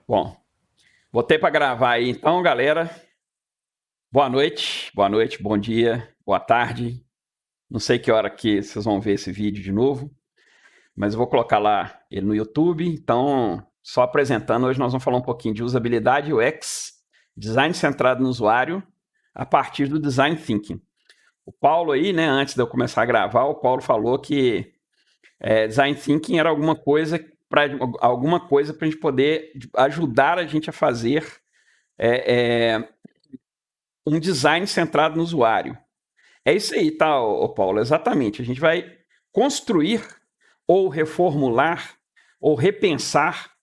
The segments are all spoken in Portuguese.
Bom, botei para gravar aí então, galera. Boa noite, bom dia, boa tarde. Não sei que hora que vocês vão ver esse vídeo de novo, mas eu vou colocar lá ele no YouTube. Então, só apresentando, hoje nós vamos falar um pouquinho de usabilidade UX, design centrado no usuário, a partir do design thinking. O Paulo aí, né, antes de eu começar a gravar, o Paulo falou que design thinking era alguma coisa para a gente poder ajudar a gente a fazer é, é, um design centrado no usuário. É isso aí, tá, Paulo? Exatamente. A gente vai construir ou reformular ou repensar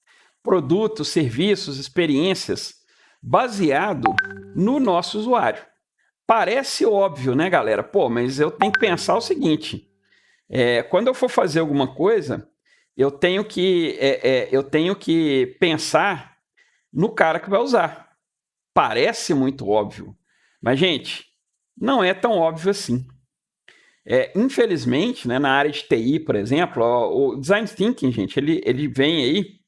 produtos, serviços, experiências baseado no nosso usuário. Parece óbvio, né, galera? Pô, mas eu tenho que pensar o seguinte: quando eu for fazer alguma coisa, eu tenho que pensar no cara que vai usar. Parece muito óbvio, mas, gente, não é tão óbvio assim. Infelizmente, né, na área de TI, por exemplo, o Design Thinking, gente, ele vem aí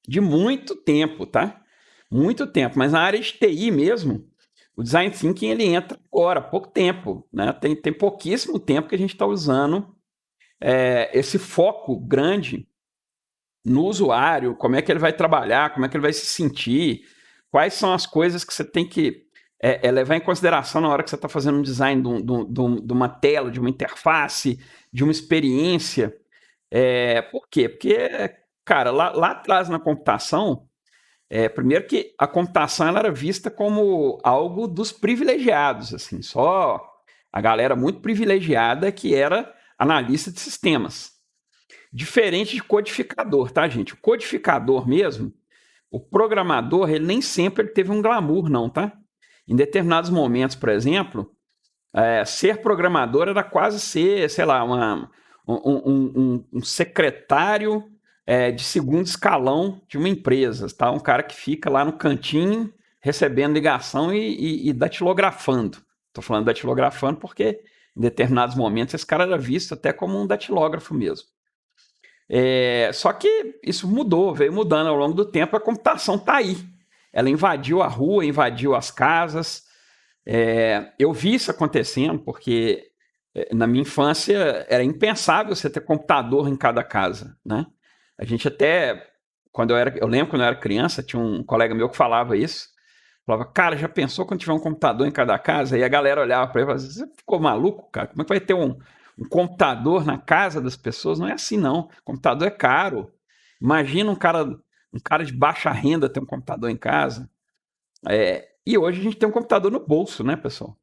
de muito tempo, tá? Muito tempo, mas na área de TI mesmo, o Design Thinking ele entra agora, há pouco tempo, né? Tem pouquíssimo tempo que a gente está usando esse foco grande no usuário, como é que ele vai trabalhar, como é que ele vai se sentir, quais são as coisas que você tem que levar em consideração na hora que você está fazendo um design de uma tela, de uma interface, de uma experiência. Por quê? Porque, cara, lá atrás na computação, primeiro que a computação ela era vista como algo dos privilegiados, assim, só a galera muito privilegiada que era analista de sistemas. Diferente de codificador, tá, gente? O codificador mesmo, o programador, ele nem sempre ele teve um glamour, não, tá? Em determinados momentos, por exemplo, ser programador era quase ser, sei lá, um secretário de segundo escalão de uma empresa, tá? Um cara que fica lá no cantinho recebendo ligação e datilografando. Estou falando datilografando porque em determinados momentos esse cara era visto até como um datilógrafo mesmo. Só que isso mudou, veio mudando ao longo do tempo, a computação está aí. Ela invadiu a rua, invadiu as casas. Eu vi isso acontecendo porque na minha infância era impensável você ter computador em cada casa, né? A gente até, eu lembro quando eu era criança, tinha um colega meu que falava isso, falava, cara, já pensou quando tiver um computador em cada casa? E a galera olhava para ele e falava, você ficou maluco, cara? Como é que vai ter um computador na casa das pessoas? Não é assim, não. Computador é caro. Imagina um cara de baixa renda ter um computador em casa. E hoje a gente tem um computador no bolso, né, pessoal?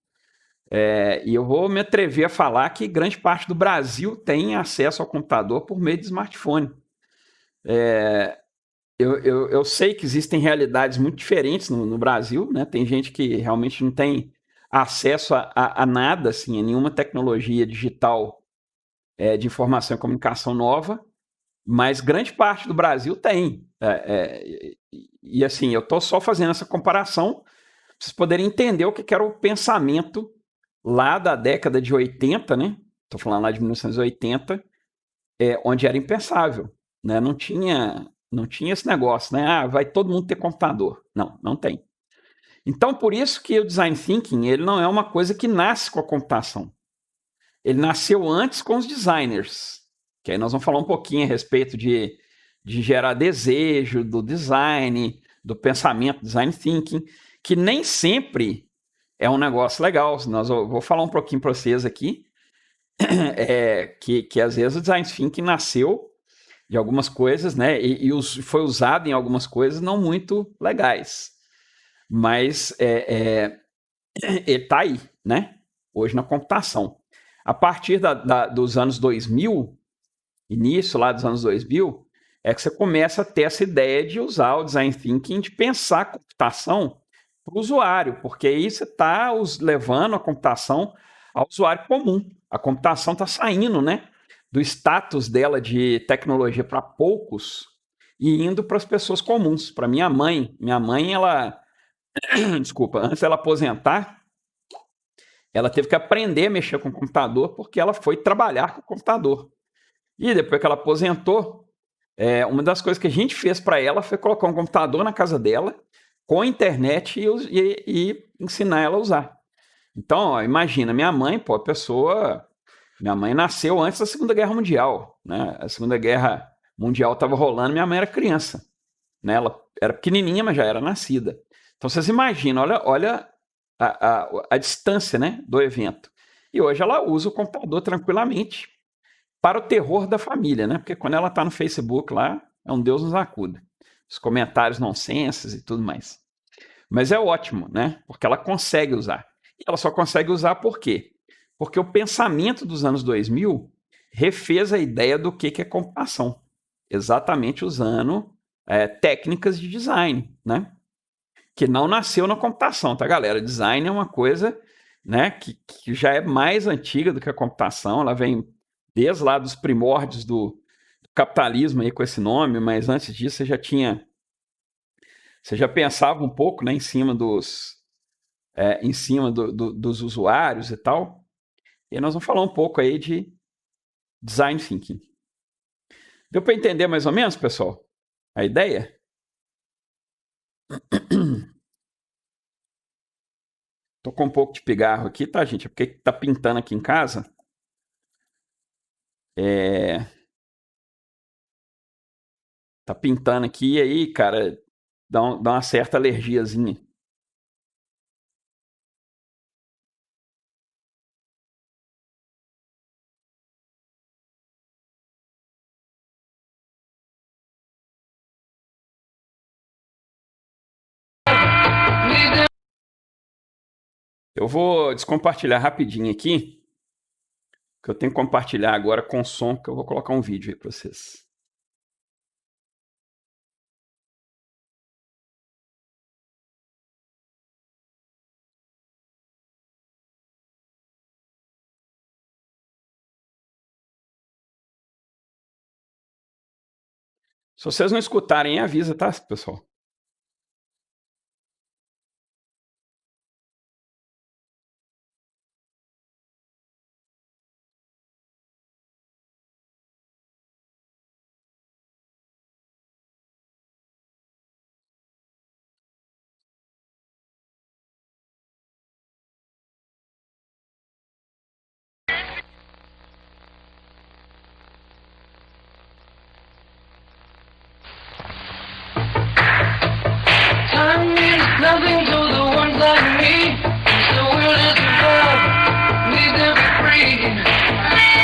E eu vou me atrever a falar que grande parte do Brasil tem acesso ao computador por meio de smartphone. Eu sei que existem realidades muito diferentes no Brasil, né? Tem gente que realmente não tem acesso a nada, assim, a nenhuma tecnologia digital de informação e comunicação nova, mas grande parte do Brasil tem. E assim, eu estou só fazendo essa comparação para vocês poderem entender o que era o pensamento lá da década de 80, né? Estou falando lá de 1980, onde era impensável, né? Não tinha esse negócio, né? Ah, vai todo mundo ter computador. Não, não tem. Então, por isso que o design thinking ele não é uma coisa que nasce com a computação. Ele nasceu antes com os designers, que aí nós vamos falar um pouquinho a respeito de gerar desejo, do design, do pensamento, design thinking, que nem sempre é um negócio legal. Eu vou falar um pouquinho para vocês aqui, que às vezes o design thinking nasceu de algumas coisas, né, foi usado em algumas coisas não muito legais, mas ele está aí, né, hoje na computação. A partir dos anos 2000, início lá dos anos 2000, é que você começa a ter essa ideia de usar o design thinking, de pensar a computação para o usuário, porque aí você está levando a computação ao usuário comum. A computação está saindo, né, do status dela de tecnologia para poucos e indo para as pessoas comuns. Para minha mãe, ela, desculpa, antes dela aposentar, ela teve que aprender a mexer com o computador porque ela foi trabalhar com o computador. E depois que ela aposentou, uma das coisas que a gente fez para ela foi colocar um computador na casa dela, com internet e ensinar ela a usar. Então, ó, imagina, minha mãe, pô, minha mãe nasceu antes da Segunda Guerra Mundial, né? A Segunda Guerra Mundial estava rolando, minha mãe era criança, né? Ela era pequenininha, mas já era nascida. Então, vocês imaginam, olha a distância, né, do evento. E hoje ela usa o computador tranquilamente para o terror da família, né? Porque quando ela está no Facebook lá, é um Deus nos acuda. Os comentários nonsenses e tudo mais. Mas é ótimo, né? Porque ela consegue usar. E ela só consegue usar por quê? Porque o pensamento dos anos 2000 refez a ideia do que é computação. Exatamente usando técnicas de design, né? Que não nasceu na computação, tá, galera? Design é uma coisa, né, que já é mais antiga do que a computação. Ela vem desde lá dos primórdios do capitalismo aí com esse nome, mas antes disso você já pensava um pouco, né, em cima dos usuários e tal. E nós vamos falar um pouco aí de design thinking. Deu para entender mais ou menos, pessoal? A ideia? Tô com um pouco de pigarro aqui, tá, gente? É porque tá pintando aqui em casa. Tá pintando aqui e aí, cara, dá uma certa alergiazinha. Eu vou descompartilhar rapidinho aqui, que eu tenho que compartilhar agora com som, que eu vou colocar um vídeo aí para vocês. Se vocês não escutarem, avisa, tá, pessoal? Time means nothing to the ones like me. So we'll just love, need to be free.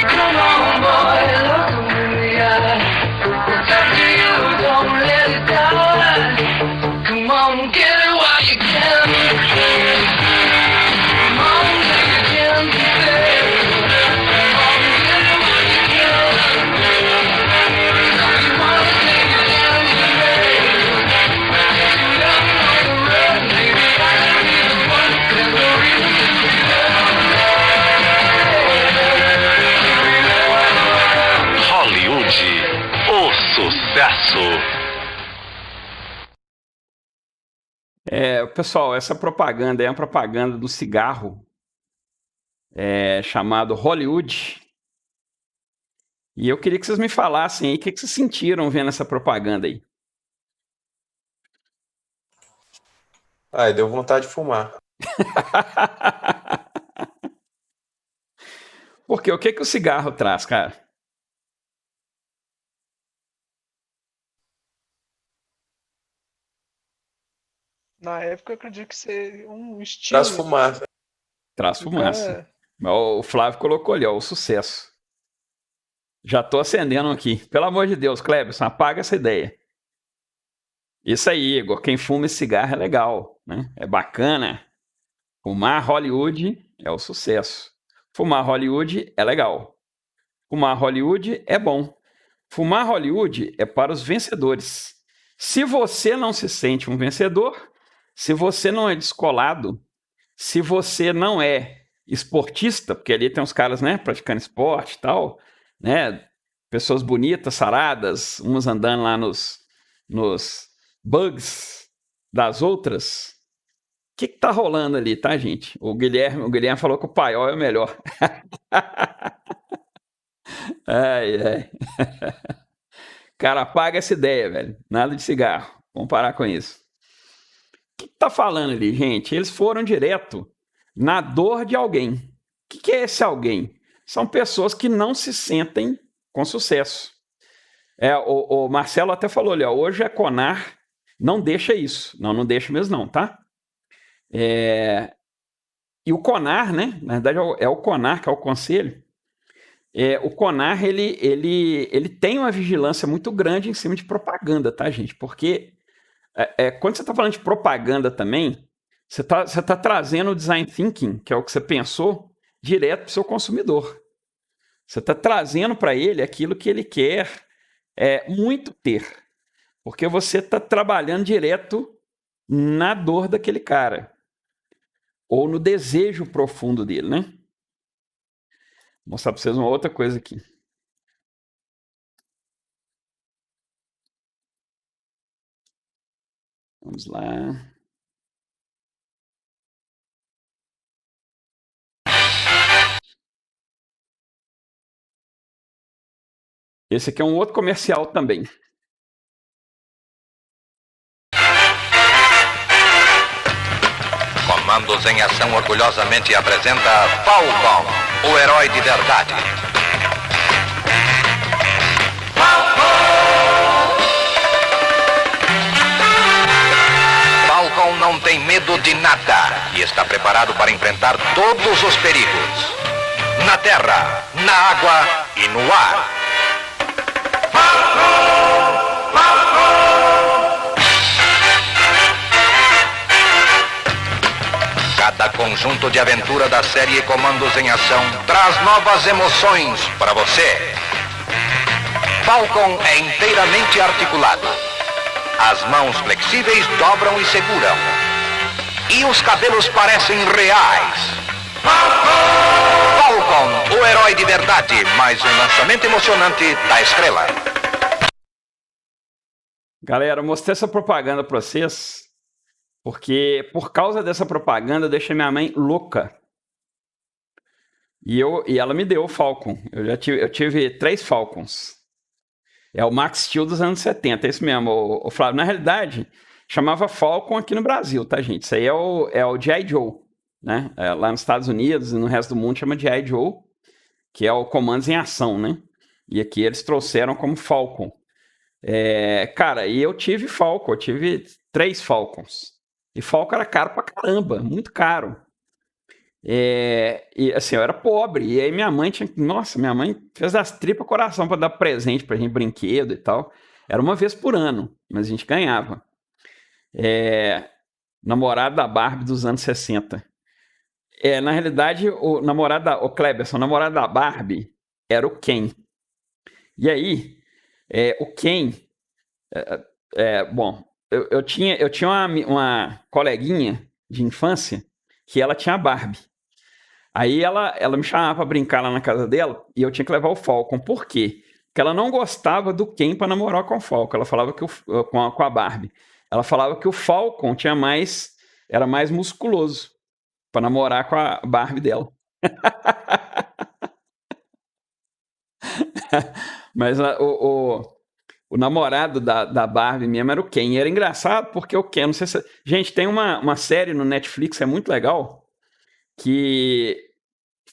Come on, boy, look 'em in the eye. It's up to you, don't let it die. Come on, get it while you can. Come on, take a chance today. Come on, get it while you can. Now you wanna take a chance today. You don't know the road, maybe I can be the one. There's no reason to be Hollywood, o sucesso. Pessoal, essa propaganda é uma propaganda do cigarro chamado Hollywood. E eu queria que vocês me falassem aí o que vocês sentiram vendo essa propaganda aí. Ai, deu vontade de fumar. Porque o que o cigarro traz, cara? Na época, eu acredito que seria um estilo. Traz fumaça. Traz O fumaça. cara- O Flávio colocou ali, ó, o sucesso. Já tô acendendo aqui. Pelo amor de Deus, Cleberson, apaga essa ideia. Isso aí, Igor. Quem fuma esse cigarro é legal, né? É bacana. Fumar Hollywood é o sucesso. Fumar Hollywood é legal. Fumar Hollywood é bom. Fumar Hollywood é para os vencedores. Se você não se sente um vencedor, se você não é descolado, se você não é esportista, porque ali tem uns caras, né, praticando esporte e tal, né, pessoas bonitas, saradas, umas andando lá nos bugs das outras. O que tá rolando ali, tá, gente? O Guilherme falou que o paiol é o melhor. Ai, ai. Cara, apaga essa ideia, velho. Nada de cigarro. Vamos parar com isso. O que tá falando ali, gente? Eles foram direto na dor de alguém. O que é esse alguém? São pessoas que não se sentem com sucesso. O Marcelo até falou ali, ó, hoje a Conar não deixa isso. Não deixa mesmo não, tá? E o Conar, né? Na verdade é o Conar, que é o conselho. O Conar, ele tem uma vigilância muito grande em cima de propaganda, tá, gente? Porque quando você está falando de propaganda também, você tá trazendo o design thinking, que é o que você pensou, direto para o seu consumidor. Você está trazendo para ele aquilo que ele quer muito ter. Porque você está trabalhando direto na dor daquele cara. Ou no desejo profundo dele, né? Vou mostrar para vocês uma outra coisa aqui. Vamos lá. Esse aqui é um outro comercial também. Comandos em Ação orgulhosamente apresenta Falcon, o herói de verdade. Falcon não tem medo de nada e está preparado para enfrentar todos os perigos. Na terra, na água e no ar. Cada conjunto de aventura da série Comandos em Ação traz novas emoções para você. Falcon é inteiramente articulado. As mãos flexíveis dobram e seguram. E os cabelos parecem reais. Falcon, o herói de verdade, mais um lançamento emocionante da Estrela. Galera, eu mostrei essa propaganda para vocês porque por causa dessa propaganda eu deixei minha mãe louca. E ela me deu o Falcon. Eu tive 3 Falcons. É o Max Steel dos anos 70, é isso mesmo, o Flávio. Na realidade, chamava Falcon aqui no Brasil, tá, gente? Isso aí é o G.I. Joe, né? Lá nos Estados Unidos e no resto do mundo chama G.I. Joe, que é o Comandos em Ação, né? E aqui eles trouxeram como Falcon. Cara, e eu tive Falcon, eu tive 3 Falcons. E Falcon era caro pra caramba, muito caro. E assim, eu era pobre. E aí minha mãe minha mãe fez as tripas coração pra dar presente pra gente, brinquedo e tal. Era uma vez por ano, mas a gente ganhava. Namorado da Barbie dos anos 60. Na realidade, o Kleberson, o namorado da Barbie era o Ken. E aí, o Ken, bom, eu tinha uma coleguinha de infância que ela tinha Barbie. Aí ela me chamava pra brincar lá na casa dela e eu tinha que levar o Falcon. Por quê? Porque ela não gostava do Ken pra namorar com o Falcon. Ela falava que com a Barbie. Ela falava que o Falcon era mais musculoso pra namorar com a Barbie dela. Mas o namorado da Barbie mesmo era o Ken. E era engraçado porque o Ken, não sei se... Gente, tem uma série no Netflix, é muito legal, que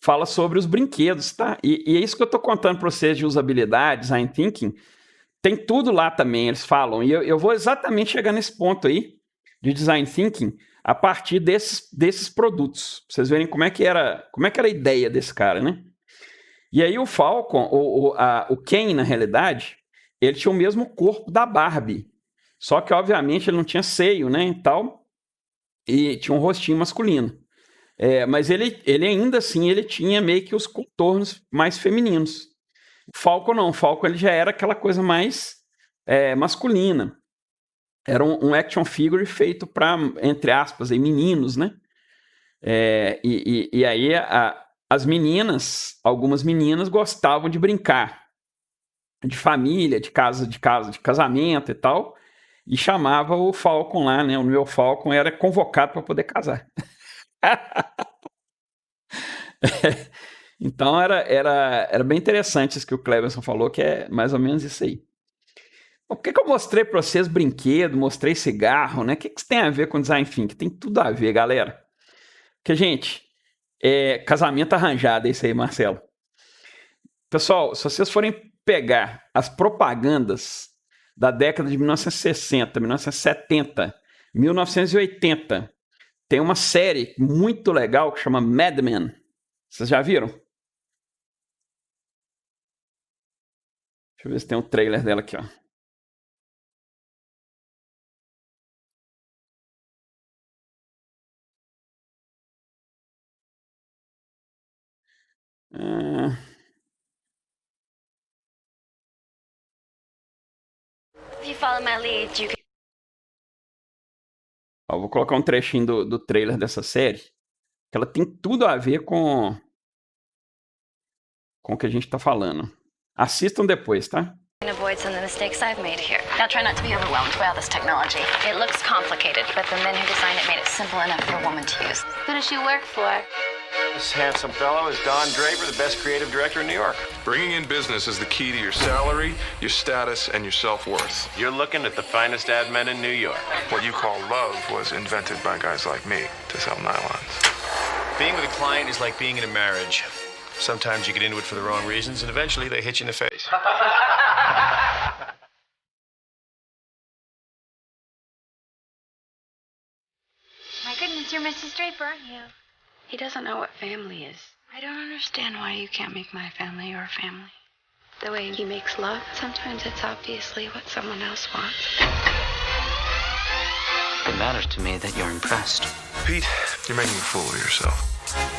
fala sobre os brinquedos, tá? E é isso que eu tô contando para vocês de usabilidade, design thinking. Tem tudo lá também, eles falam. E eu vou exatamente chegar nesse ponto aí de design thinking a partir desses produtos. Pra vocês verem como é que era a ideia desse cara, né? E aí o Falcon, o Ken, na realidade, ele tinha o mesmo corpo da Barbie. Só que, obviamente, ele não tinha seio, né, e tal. E tinha um rostinho masculino. Mas ele ainda assim, ele tinha meio que os contornos mais femininos. O Falcon não. O Falcon ele já era aquela coisa mais masculina. Era um action figure feito para, entre aspas, meninos, né? E aí algumas meninas gostavam de brincar de família, de casamento e tal, e chamava o Falcon lá, né? O meu Falcon era convocado para poder casar. Então era bem interessante isso que o Cleverson falou, que é mais ou menos isso aí. Por que eu mostrei para vocês brinquedo, mostrei cigarro, né? O que isso tem a ver com design thinking? Tem tudo a ver, galera. Porque, gente, casamento arranjado, é isso aí, Marcelo. Pessoal, se vocês forem pegar as propagandas da década de 1960, 1970, 1980, tem uma série muito legal que chama Mad Men. Vocês já viram? Deixa eu ver se tem um trailer dela aqui, ó. If you follow my lead, you can. Ó, vou colocar um trechinho do trailer dessa série, que ela tem tudo a ver com o que a gente tá falando. Assistam depois, tá? Avoid some of the mistakes I've made here. Now try not to be overwhelmed by all this technology. It looks complicated, but the men who designed it made it simple enough for a woman to use. Who does she work for? This handsome fellow is Don Draper, the best creative director in New York. Bringing in business is the key to your salary, your status, and your self-worth. You're looking at the finest ad men in New York. What you call love was invented by guys like me to sell nylons. Being with a client is like being in a marriage. Sometimes you get into it for the wrong reasons, and eventually they hit you in the face. My goodness, you're Mrs. Draper, aren't you? He doesn't know what family is. I don't understand why you can't make my family your family. The way he makes love, sometimes it's obviously what someone else wants. It matters to me that you're impressed. Pete, you're making a fool of yourself.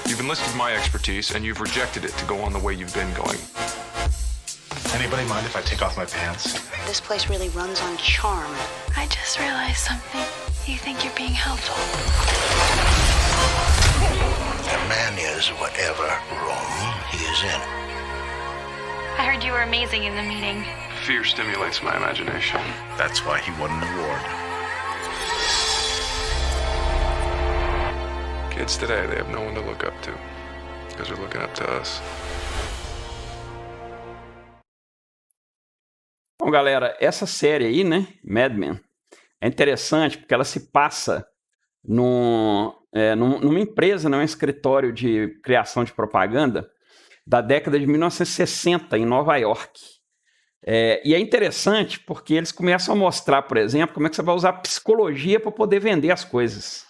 You've enlisted my expertise, and you've rejected it to go on the way you've been going. Anybody mind if I take off my pants? This place really runs on charm. I just realized something. You think you're being helpful. A man is whatever room he is in. I heard you were amazing in the meeting. Fear stimulates my imagination. That's why he won an award. Kids today, they have no one to look up to, because they're looking up to us. Bom, galera, essa série aí, né, Mad Men, é interessante porque ela se passa numa empresa, num escritório de criação de propaganda da década de 1960, em Nova York. E é interessante porque eles começam a mostrar, por exemplo, como é que você vai usar psicologia para poder vender as coisas.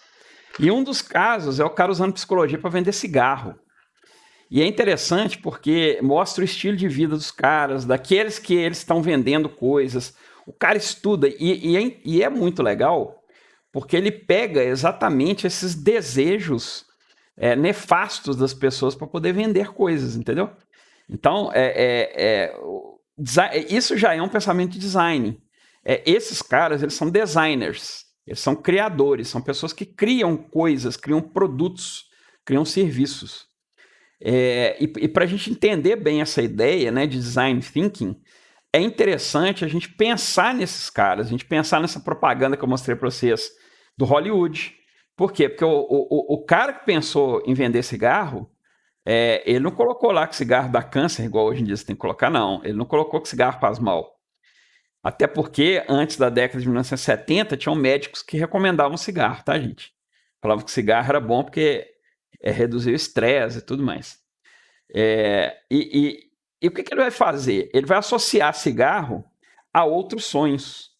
E um dos casos é o cara usando psicologia para vender cigarro. E é interessante porque mostra o estilo de vida dos caras, daqueles que eles estão vendendo coisas. O cara estuda e é muito legal porque ele pega exatamente esses desejos nefastos das pessoas para poder vender coisas, entendeu? Então, isso já é um pensamento de design. Esses caras, eles são designers, eles são criadores, são pessoas que criam coisas, criam produtos, criam serviços. E para a gente entender bem essa ideia, né, de design thinking, é interessante a gente pensar nesses caras, a gente pensar nessa propaganda que eu mostrei para vocês do Hollywood. Por quê? Porque o cara que pensou em vender cigarro, ele não colocou lá que cigarro dá câncer, igual hoje em dia você tem que colocar, não. Ele não colocou que cigarro faz mal. Até porque, antes da década de 1970, tinham médicos que recomendavam cigarro, tá, gente? Falavam que cigarro era bom porque reduzia o estresse e tudo mais. E o que ele vai fazer? Ele vai associar cigarro a outros sonhos.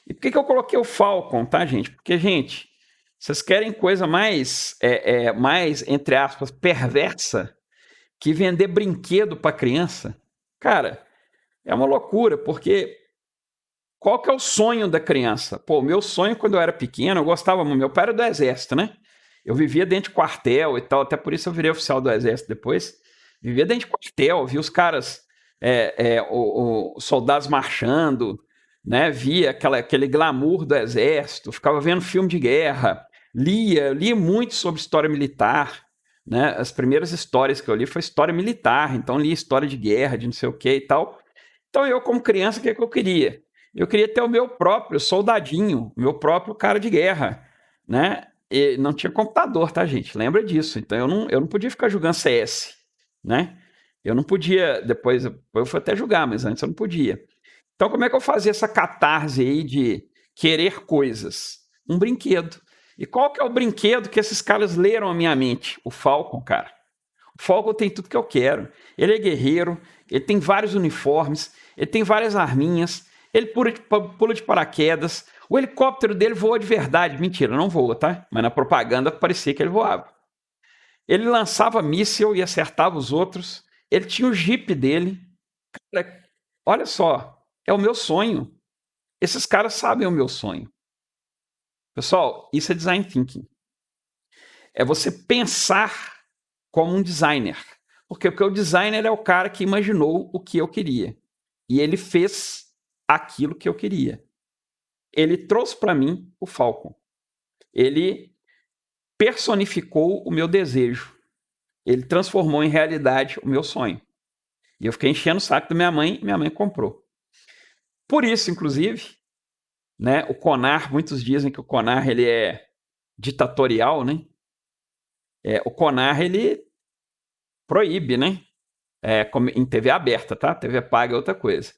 E por que eu coloquei o Falcon, tá, gente? Porque, gente, vocês querem coisa mais, entre aspas, perversa que vender brinquedo para criança? Cara, é uma loucura, porque qual que é o sonho da criança? Pô, meu sonho quando eu era pequeno, eu gostava muito, meu pai era do exército, né? Eu vivia dentro de quartel e tal, até por isso eu virei oficial do exército depois. Vivia dentro de quartel, via os caras, os soldados marchando, né? Via aquele glamour do exército, ficava vendo filme de guerra, lia muito sobre história militar, né? As primeiras histórias que eu li foi história militar, então lia história de guerra, de não sei o que e tal. Então eu, como criança, o que eu queria? Eu queria ter o meu próprio soldadinho, o meu próprio cara de guerra, né? E não tinha computador, tá, gente? Lembra disso. Então eu não podia ficar jogando CS, né? Eu não podia, depois eu fui até jogar, mas antes eu não podia. Então, como é que eu fazia essa catarse aí de querer coisas? Um brinquedo. E qual que é o brinquedo que esses caras leram a minha mente? O Falcon, cara. O Falcon tem tudo que eu quero. Ele é guerreiro, ele tem vários uniformes, ele tem várias arminhas, ele pula de paraquedas, o helicóptero dele voa de verdade. Mentira, não voa, tá? Mas na propaganda parecia que ele voava. Ele lançava míssil e acertava os outros. Ele tinha o Jeep dele. Cara, olha só, é o meu sonho. Esses caras sabem o meu sonho. Pessoal, isso é design thinking. É você pensar como um designer. Por quê? Porque o designer é o cara que imaginou o que eu queria. E ele fez aquilo que eu queria. Ele trouxe para mim o Falcon. Ele personificou o meu desejo. Ele transformou em realidade o meu sonho. E eu fiquei enchendo o saco da minha mãe comprou. Por isso, inclusive, né, o Conar, muitos dizem que o Conar ele é ditatorial, né? O Conar ele proíbe, né? Em TV aberta, tá? TV paga é outra coisa.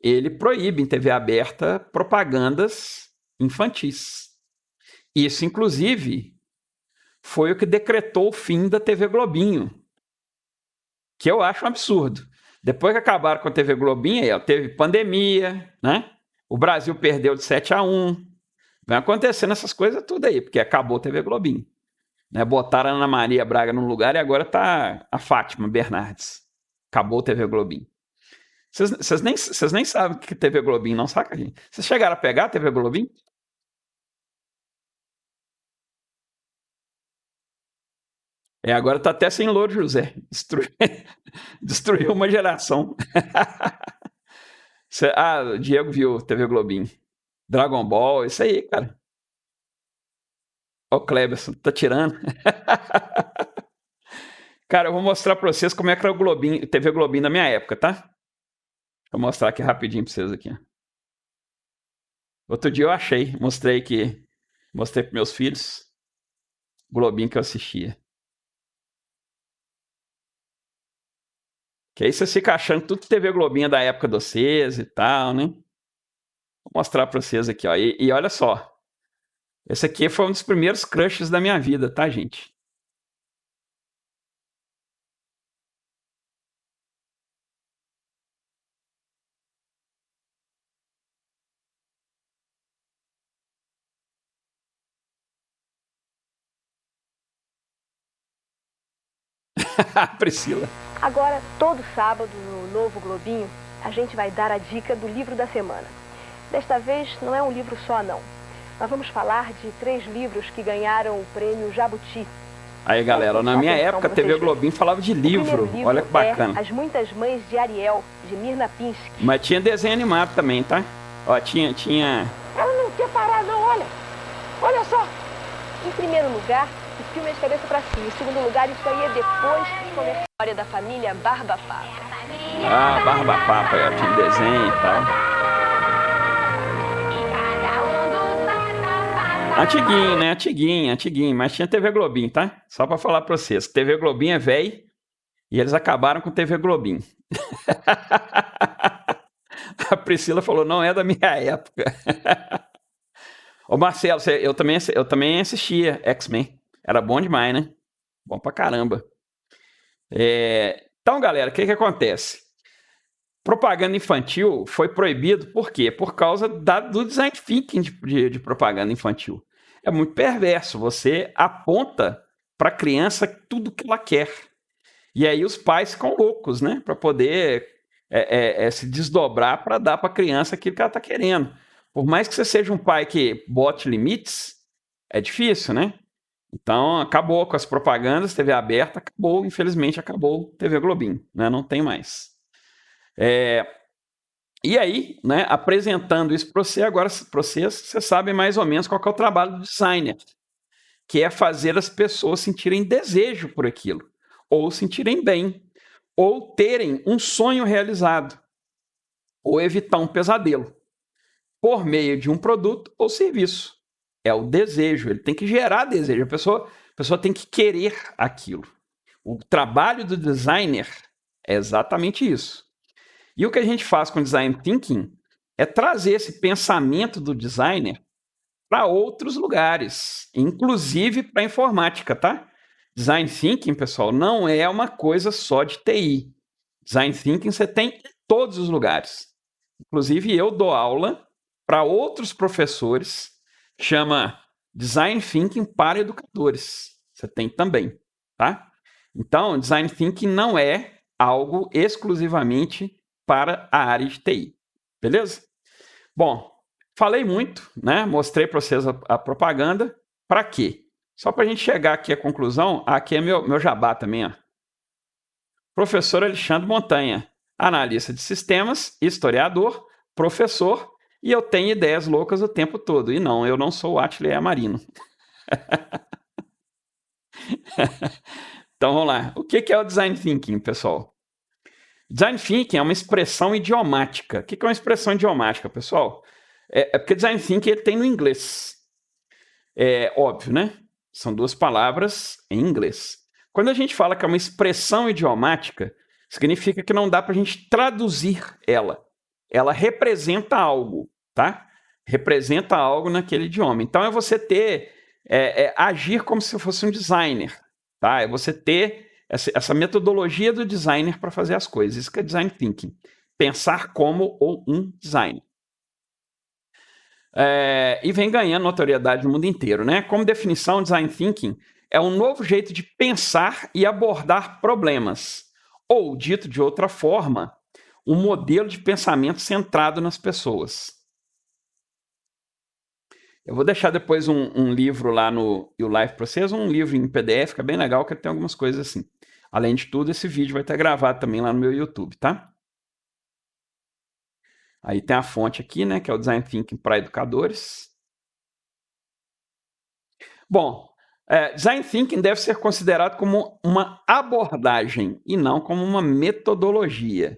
Ele proíbe em TV aberta propagandas infantis. Isso, inclusive, foi o que decretou o fim da TV Globinho, que eu acho um absurdo. Depois que acabaram com a TV Globinho, aí, teve pandemia, né? O Brasil perdeu de 7-1. Vai acontecendo essas coisas tudo aí, porque acabou a TV Globinho. Né? Botaram a Ana Maria Braga num lugar e agora tá a Fátima Bernardes. Acabou a TV Globinho. Vocês nem sabem o que é TV Globinho, não, saca, gente? Vocês chegaram a pegar a TV Globinho? Agora tá até sem Louro José. Destruiu uma geração. O Diego viu TV Globinho. Dragon Ball, isso aí, cara. Ó, o Cleberson, tá tirando. Cara, eu vou mostrar pra vocês como é que era o Globinho, TV Globinho na minha época, tá? Vou mostrar aqui rapidinho pra vocês aqui. Outro dia eu achei, mostrei pros meus filhos o Globinho que eu assistia. Que aí vocês ficam achando que tudo TV Globinho é da época de vocês e tal, né? Vou mostrar pra vocês aqui, ó. E olha só. Esse aqui foi um dos primeiros crushes da minha vida, tá, gente? Priscila. Agora, todo sábado, no Novo Globinho, a gente vai dar a dica do livro da semana. Desta vez, não é um livro só, não. Nós vamos falar de 3 livros que ganharam o prêmio Jabuti. Aí, galera, na minha época, a TV Globinho falava de livro. Olha que bacana. As Muitas Mães de Ariel, de Mirna Pinsky. Mas tinha desenho animado também, tá? Ó, tinha... Ela não quer parar, não, olha. Olha só. Em primeiro lugar, o filme é de cabeça pra cima. Em segundo lugar, isso aí é depois de começar a história da família Barba Papa. Ah, Barba Papa, tinha desenho e tal. Antiguinho, né? Antiguinho. Mas tinha TV Globinho, tá? Só pra falar pra vocês. TV Globinho é velho e eles acabaram com TV Globinho. A Priscila falou, não é da minha época. Ô Marcelo, eu também assistia X-Men. Era bom demais, né? Bom pra caramba. Então, galera, o que acontece? Propaganda infantil foi proibido por quê? Por causa do design thinking de propaganda infantil. É muito perverso. Você aponta para a criança tudo que ela quer. E aí os pais ficam loucos, né? Para poder se desdobrar para dar para a criança aquilo que ela está querendo. Por mais que você seja um pai que bote limites, é difícil, né? Então, acabou com as propagandas, TV aberta, infelizmente acabou TV Globinho, né? Não tem mais. E aí, né, apresentando isso para você, agora você sabe mais ou menos qual que é o trabalho do designer, que é fazer as pessoas sentirem desejo por aquilo, ou sentirem bem, ou terem um sonho realizado, ou evitar um pesadelo, por meio de um produto ou serviço. É o desejo, ele tem que gerar desejo, a pessoa tem que querer aquilo. O trabalho do designer é exatamente isso. E o que a gente faz com design thinking é trazer esse pensamento do designer para outros lugares, inclusive para a informática, tá? Design Thinking, pessoal, não é uma coisa só de TI. Design Thinking você tem em todos os lugares. Inclusive, eu dou aula para outros professores, chama Design Thinking para educadores. Você tem também, tá? Então, Design Thinking não é algo exclusivamente para a área de TI. Beleza? Bom, falei muito, né? Mostrei para vocês a propaganda. Para quê? Só para a gente chegar aqui à conclusão, aqui é meu jabá também, ó. Professor Alexandre Montanha, analista de sistemas, historiador, professor, e eu tenho ideias loucas o tempo todo. E não, eu não sou o Atila Marino. Então vamos lá. O que é o Design Thinking, pessoal? Design Thinking é uma expressão idiomática. O que é uma expressão idiomática, pessoal? É porque Design Thinking ele tem no inglês. É óbvio, né? São duas palavras em inglês. Quando a gente fala que é uma expressão idiomática, significa que não dá para a gente traduzir ela. Ela representa algo, tá? Representa algo naquele idioma. Então é você ter, agir como se fosse um designer, tá? É você ter essa metodologia do designer para fazer as coisas. Isso que é Design Thinking. Pensar como um designer. E vem ganhando notoriedade no mundo inteiro, né? Como definição, Design Thinking é um novo jeito de pensar e abordar problemas. Ou, dito de outra forma, um modelo de pensamento centrado nas pessoas. Eu vou deixar depois um livro lá no YouLife para vocês, um livro em PDF, que é bem legal, que tem algumas coisas assim. Além de tudo, esse vídeo vai estar gravado também lá no meu YouTube, tá? Aí tem a fonte aqui, né, que é o Design Thinking para educadores. Bom, Design Thinking deve ser considerado como uma abordagem e não como uma metodologia.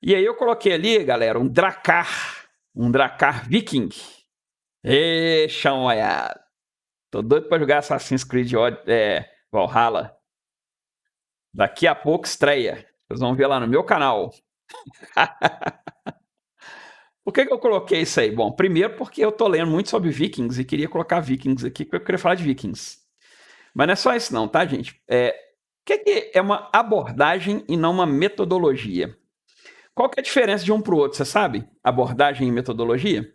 E aí eu coloquei ali, galera, um Drakkar Viking. Ê, chão molhado. Tô doido para jogar Assassin's Creed Valhalla. Daqui a pouco estreia. Vocês vão ver lá no meu canal. Por que eu coloquei isso aí? Bom, primeiro porque eu tô lendo muito sobre Vikings e queria colocar Vikings aqui, porque eu queria falar de Vikings. Mas não é só isso não, tá, gente? O que é uma abordagem e não uma metodologia? Qual que é a diferença de um para o outro, você sabe? Abordagem e metodologia?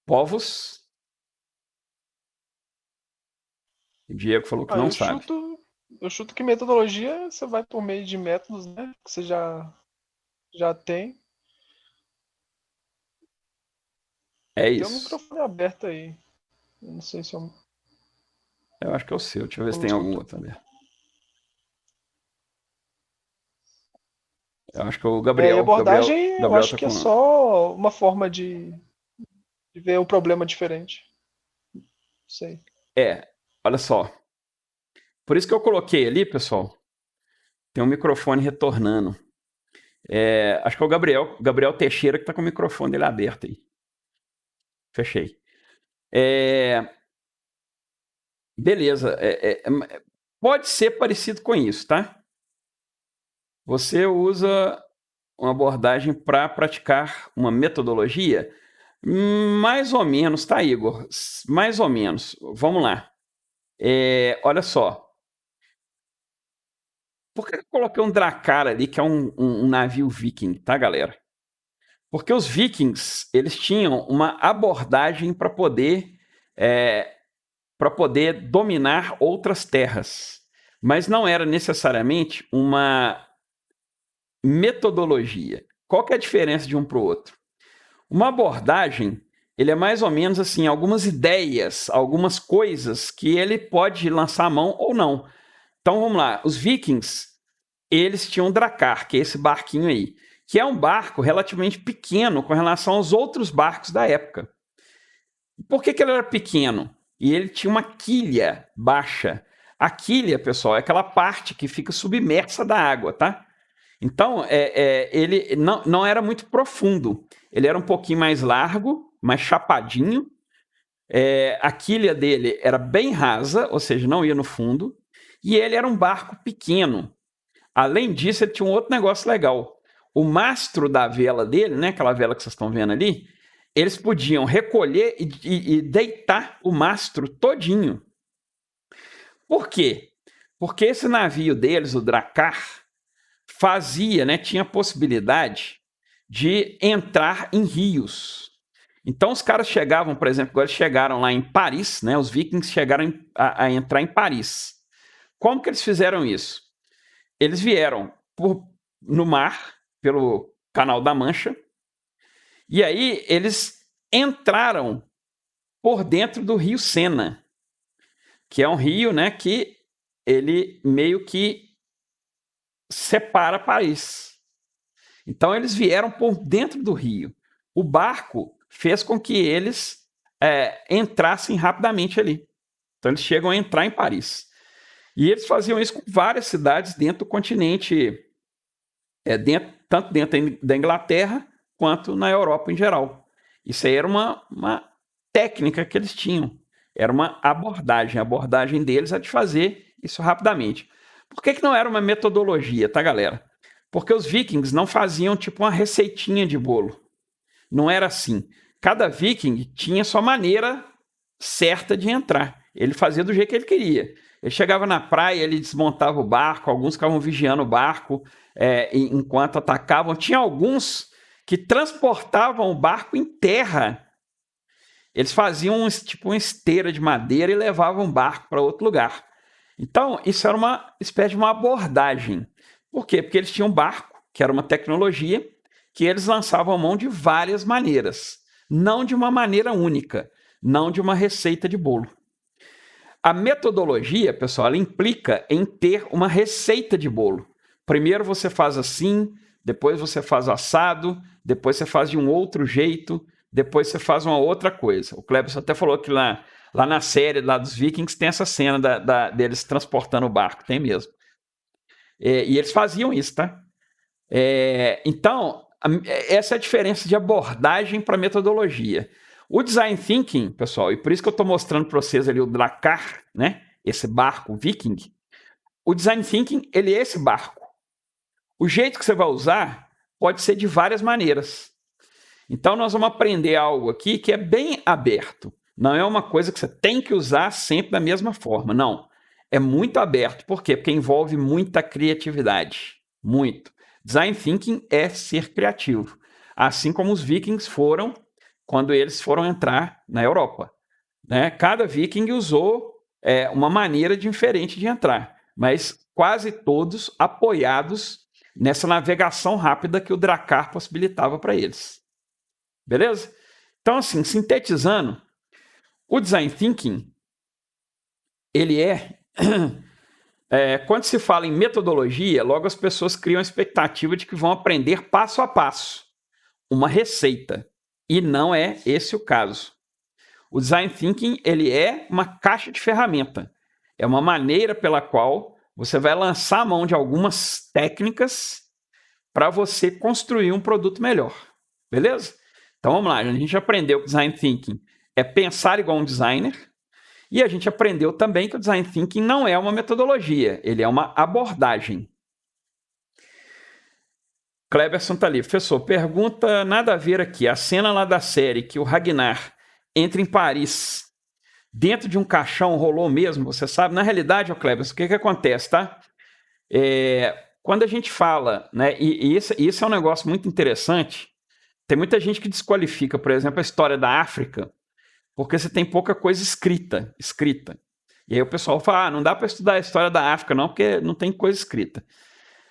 Povos? O Diego falou que não sabe. Eu chuto que metodologia você vai por meio de métodos, né? Que você já tem. É Tem um isso. microfone aberto aí. Eu não sei se é um... Eu acho que é o seu. Deixa eu ver se tem algum outro ali. Eu acho que o Gabriel... abordagem, Gabriel eu acho tá que é só uma forma de ver o problema diferente. Não sei. Olha só. Por isso que eu coloquei ali, pessoal, tem um microfone retornando. Acho que é o Gabriel Teixeira que está com o microfone dele aberto aí. Fechei. Beleza. Pode ser parecido com isso, tá? Você usa uma abordagem para praticar uma metodologia? Mais ou menos, tá, Igor? Mais ou menos. Vamos lá. Olha só. Por que eu coloquei um Drakkar ali, que é um navio viking, tá, galera? Porque os vikings, eles tinham uma abordagem para poder dominar outras terras. Mas não era necessariamente uma metodologia. Qual que é a diferença de um para o outro? Uma abordagem, ele é mais ou menos assim, algumas ideias, algumas coisas que ele pode lançar a mão ou não. Então vamos lá, os vikings, eles tinham um Drakkar, que é esse barquinho aí, que é um barco relativamente pequeno com relação aos outros barcos da época. Por que ele era pequeno? E ele tinha uma quilha baixa. A quilha, pessoal, é aquela parte que fica submersa da água, tá? Então, ele não era muito profundo. Ele era um pouquinho mais largo, mais chapadinho, A quilha dele era bem rasa, ou seja, não ia no fundo, e ele era um barco pequeno. Além disso, ele tinha um outro negócio legal. O mastro da vela dele, né, aquela vela que vocês estão vendo ali, eles podiam recolher e deitar o mastro todinho. Por quê? Porque esse navio deles, o Drakkar, fazia, né, tinha a possibilidade de entrar em rios. Então os caras chegavam, por exemplo, agora eles chegaram lá em Paris, né, os vikings chegaram a entrar em Paris. Como que eles fizeram isso? Eles vieram no mar, pelo Canal da Mancha, e aí eles entraram por dentro do rio Sena, que é um rio, né, que ele meio que separa Paris. Então eles vieram por dentro do rio. O barco fez com que eles entrassem rapidamente ali. Então eles chegam a entrar em Paris. E eles faziam isso com várias cidades dentro do continente, tanto dentro da Inglaterra quanto na Europa em geral. Isso aí era uma técnica que eles tinham. Era uma abordagem. A abordagem deles é de fazer isso rapidamente. Por que não era uma metodologia, tá, galera? Porque os vikings não faziam tipo uma receitinha de bolo. Não era assim. Cada viking tinha sua maneira certa de entrar. Ele fazia do jeito que ele queria. Ele chegava na praia, ele desmontava o barco, alguns ficavam vigiando o barco enquanto atacavam. Tinha alguns que transportavam o barco em terra. Eles faziam tipo uma esteira de madeira e levavam o barco para outro lugar. Então, isso era uma espécie de uma abordagem. Por quê? Porque eles tinham um barco, que era uma tecnologia, que eles lançavam a mão de várias maneiras. Não de uma maneira única, não de uma receita de bolo. A metodologia, pessoal, ela implica em ter uma receita de bolo. Primeiro você faz assim, depois você faz assado, depois você faz de um outro jeito, depois você faz uma outra coisa. O Cleber até falou que lá na série lá dos Vikings tem essa cena deles transportando o barco, tem mesmo. E eles faziam isso, tá? Então, essa é a diferença de abordagem para metodologia. O Design Thinking, pessoal, e por isso que eu estou mostrando para vocês ali o Drakkar, né? Esse barco viking. O Design Thinking, ele é esse barco. O jeito que você vai usar pode ser de várias maneiras. Então, nós vamos aprender algo aqui que é bem aberto. Não é uma coisa que você tem que usar sempre da mesma forma. Não. É muito aberto. Por quê? Porque envolve muita criatividade. Muito. Design Thinking é ser criativo. Assim como os vikings foram quando eles foram entrar na Europa. Né? Cada viking usou uma maneira diferente de entrar, mas quase todos apoiados nessa navegação rápida que o Drakkar possibilitava para eles. Beleza? Então, assim, sintetizando, o Design Thinking, ele quando se fala em metodologia, logo as pessoas criam a expectativa de que vão aprender passo a passo uma receita. E não é esse o caso. O Design Thinking, ele é uma caixa de ferramenta. É uma maneira pela qual você vai lançar a mão de algumas técnicas para você construir um produto melhor. Beleza? Então vamos lá, a gente aprendeu que o Design Thinking é pensar igual um designer, e a gente aprendeu também que o Design Thinking não é uma metodologia, ele é uma abordagem. Cleberson tá ali. Professor, pergunta nada a ver aqui. A cena lá da série que o Ragnar entra em Paris dentro de um caixão rolou mesmo, você sabe? Na realidade, Cleberson, o que acontece, tá? Quando a gente fala, né, e isso é um negócio muito interessante, tem muita gente que desqualifica, por exemplo, a história da África, porque você tem pouca coisa escrita. E aí o pessoal fala, não dá para estudar a história da África não, porque não tem coisa escrita.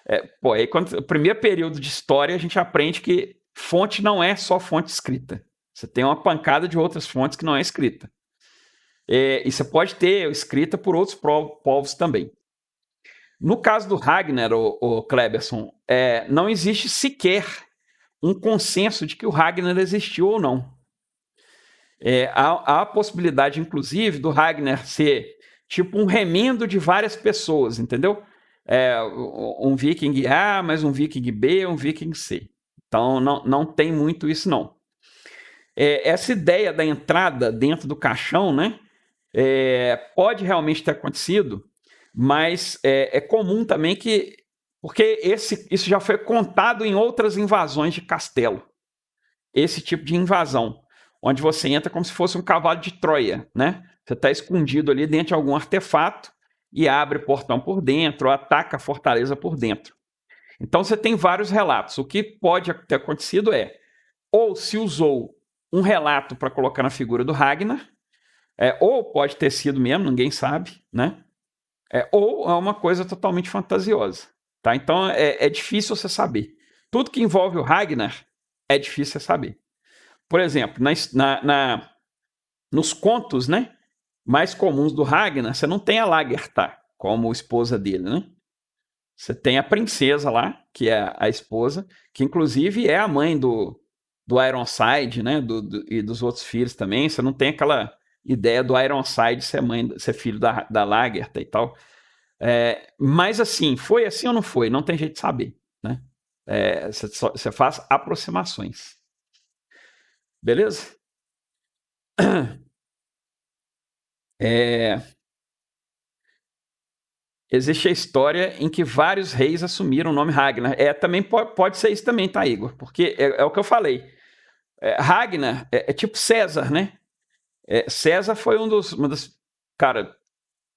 Aí o primeiro período de história a gente aprende que fonte não é só fonte escrita. Você tem uma pancada de outras fontes que não é escrita. E você pode ter escrita por outros povos também. No caso do Ragnar, o Cleberson, não existe sequer um consenso de que o Ragnar existiu ou não. Há a possibilidade, inclusive, do Ragnar ser tipo um remendo de várias pessoas, entendeu? Um viking A, mais um viking B, um viking C. Então, não tem muito isso, não. essa ideia da entrada dentro do caixão, né? Pode realmente ter acontecido, mas é comum também que... Porque isso já foi contado em outras invasões de castelo. Esse tipo de invasão, onde você entra como se fosse um cavalo de Troia, né? Você está escondido ali dentro de algum artefato e abre o portão por dentro, ou ataca a fortaleza por dentro. Então você tem vários relatos. O que pode ter acontecido ou se usou um relato para colocar na figura do Ragnar, ou pode ter sido mesmo, ninguém sabe, né? Ou é uma coisa totalmente fantasiosa. Tá? Então é difícil você saber. Tudo que envolve o Ragnar é difícil você saber. Por exemplo, nos contos, né, mais comuns do Ragnar, você não tem a Lagertha como esposa dele, né? Você tem a princesa lá, que é a esposa, que inclusive é a mãe do Ironside, né, e dos outros filhos também. Você não tem aquela ideia do Ironside ser filho da Lagertha e tal. Mas assim, foi assim ou não foi? Não tem jeito de saber, né? Você faz aproximações. Beleza? Existe a história em que vários reis assumiram o nome Ragnar. Também pode ser isso também, tá, Igor? Porque é o que eu falei. Ragnar é tipo César, né? César foi uma das... Cara,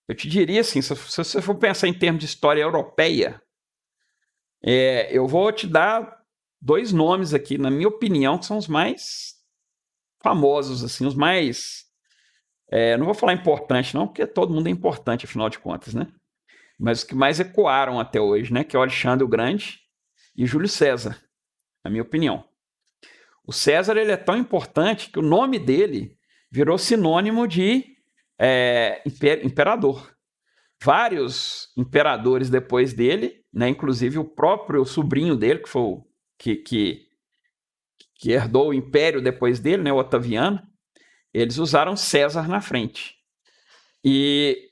eu te diria assim, se você for pensar em termos de história europeia, eu vou te dar 2 nomes aqui, na minha opinião, que são os mais famosos, assim, os mais... não vou falar importante, não, porque todo mundo é importante, afinal de contas, né? Mas os que mais ecoaram até hoje, né? Que é o Alexandre o Grande e Júlio César, na minha opinião. O César, ele é tão importante que o nome dele virou sinônimo de imperador. Vários imperadores depois dele, né? Inclusive o próprio sobrinho dele, que foi que herdou o império depois dele, né? O Otaviano, eles usaram César na frente. E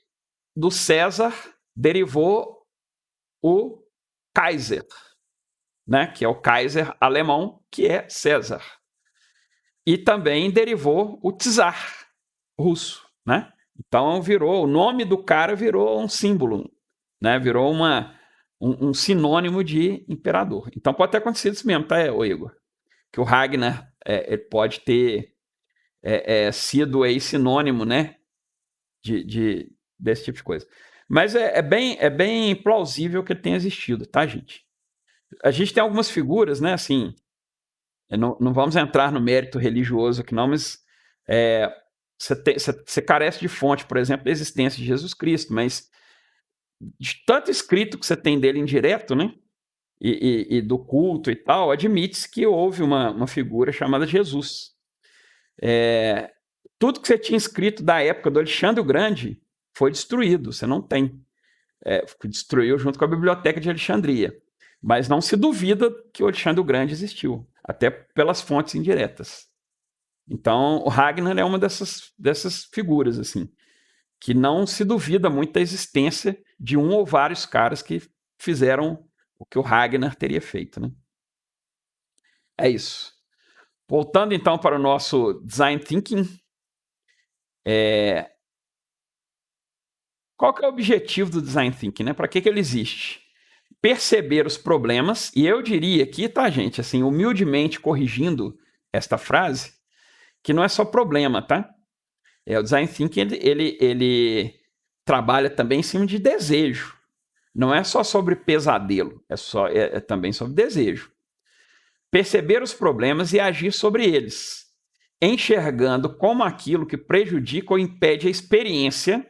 do César derivou o Kaiser, né? Que é o Kaiser alemão, que é César. E também derivou o Tsar russo, né? Então o nome do cara virou um símbolo, né? Virou um sinônimo de imperador. Então pode ter acontecido isso mesmo, tá, Igor? Que o Ragnar ele pode ter sido aí sinônimo, né? Desse tipo de coisa. Mas é bem plausível que ele tenha existido, tá, gente? A gente tem algumas figuras, né? Assim, não vamos entrar no mérito religioso aqui, não, mas você carece de fonte, por exemplo, da existência de Jesus Cristo, mas de tanto escrito que você tem dele indireto, né? E do culto e tal, admite-se que houve uma figura chamada Jesus. Tudo que você tinha escrito da época do Alexandre o Grande foi destruído, você não tem. Destruiu junto com a Biblioteca de Alexandria. Mas não se duvida que o Alexandre o Grande existiu, até pelas fontes indiretas. Então, o Ragnar é uma dessas figuras, assim, que não se duvida muito da existência de um ou vários caras que fizeram o que o Ragnar teria feito, né? É isso. Voltando, então, para o nosso Design Thinking, qual que é o objetivo do Design Thinking, né? Para que ele existe? Perceber os problemas, e eu diria aqui, tá, gente, assim, humildemente corrigindo esta frase, que não é só problema, tá? O Design Thinking, ele trabalha também em cima de desejo. Não é só sobre pesadelo, é também sobre desejo. Perceber os problemas e agir sobre eles, enxergando como aquilo que prejudica ou impede a experiência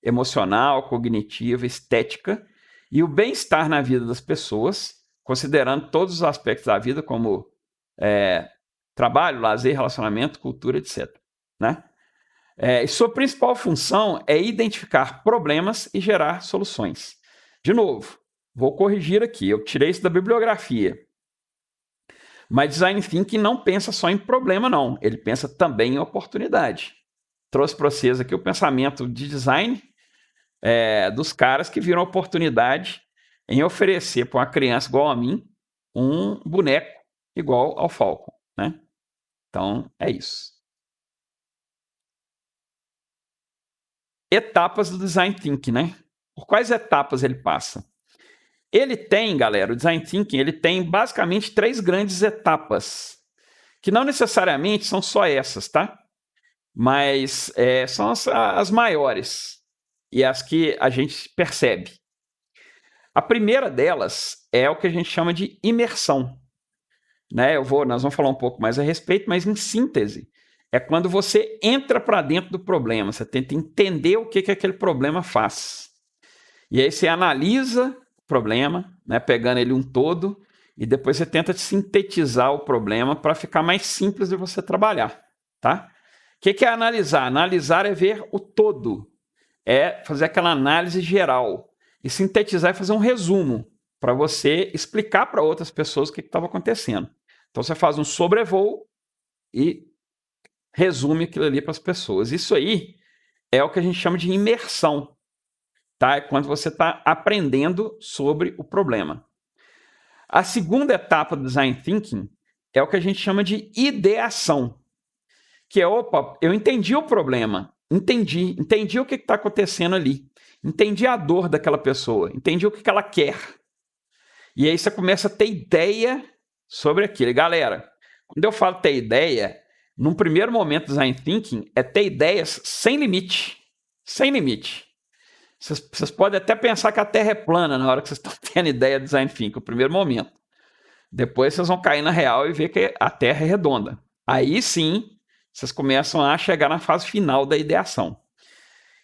emocional, cognitiva, estética e o bem-estar na vida das pessoas, considerando todos os aspectos da vida, como trabalho, lazer, relacionamento, cultura, etc. Né? E sua principal função é identificar problemas e gerar soluções. De novo, vou corrigir aqui, eu tirei isso da bibliografia. Mas Design Thinking não pensa só em problema, não. Ele pensa também em oportunidade. Trouxe para vocês aqui o pensamento de design dos caras que viram a oportunidade em oferecer para uma criança igual a mim um boneco igual ao Falcon, né? Então, é isso. Etapas do Design Thinking, né? Por quais etapas ele passa? Ele tem, galera, o Design Thinking, ele tem basicamente 3 grandes etapas, que não necessariamente são só essas, tá? Mas são as maiores e as que a gente percebe. A primeira delas é o que a gente chama de imersão. Né? Nós vamos falar um pouco mais a respeito, mas em síntese, é quando você entra para dentro do problema, você tenta entender o que aquele problema faz. E aí você analisa o problema, né, pegando ele um todo, e depois você tenta sintetizar o problema para ficar mais simples de você trabalhar. Tá? O que é analisar? Analisar é ver o todo, é fazer aquela análise geral. E sintetizar é fazer um resumo para você explicar para outras pessoas o que estava acontecendo. Então você faz um sobrevoo e resume aquilo ali para as pessoas. Isso aí é o que a gente chama de imersão. Tá? É quando você está aprendendo sobre o problema. A segunda etapa do Design Thinking é o que a gente chama de ideação. Que é, eu entendi o problema, entendi o que está acontecendo ali, entendi a dor daquela pessoa, entendi o que ela quer. E aí você começa a ter ideia sobre aquilo. E, galera, quando eu falo ter ideia, num primeiro momento do Design Thinking, é ter ideias sem limite. Sem limite. Vocês podem até pensar que a Terra é plana na hora que vocês estão tendo ideia do Design Thinking, no primeiro momento. Depois vocês vão cair na real e ver que a Terra é redonda. Aí sim, vocês começam a chegar na fase final da ideação.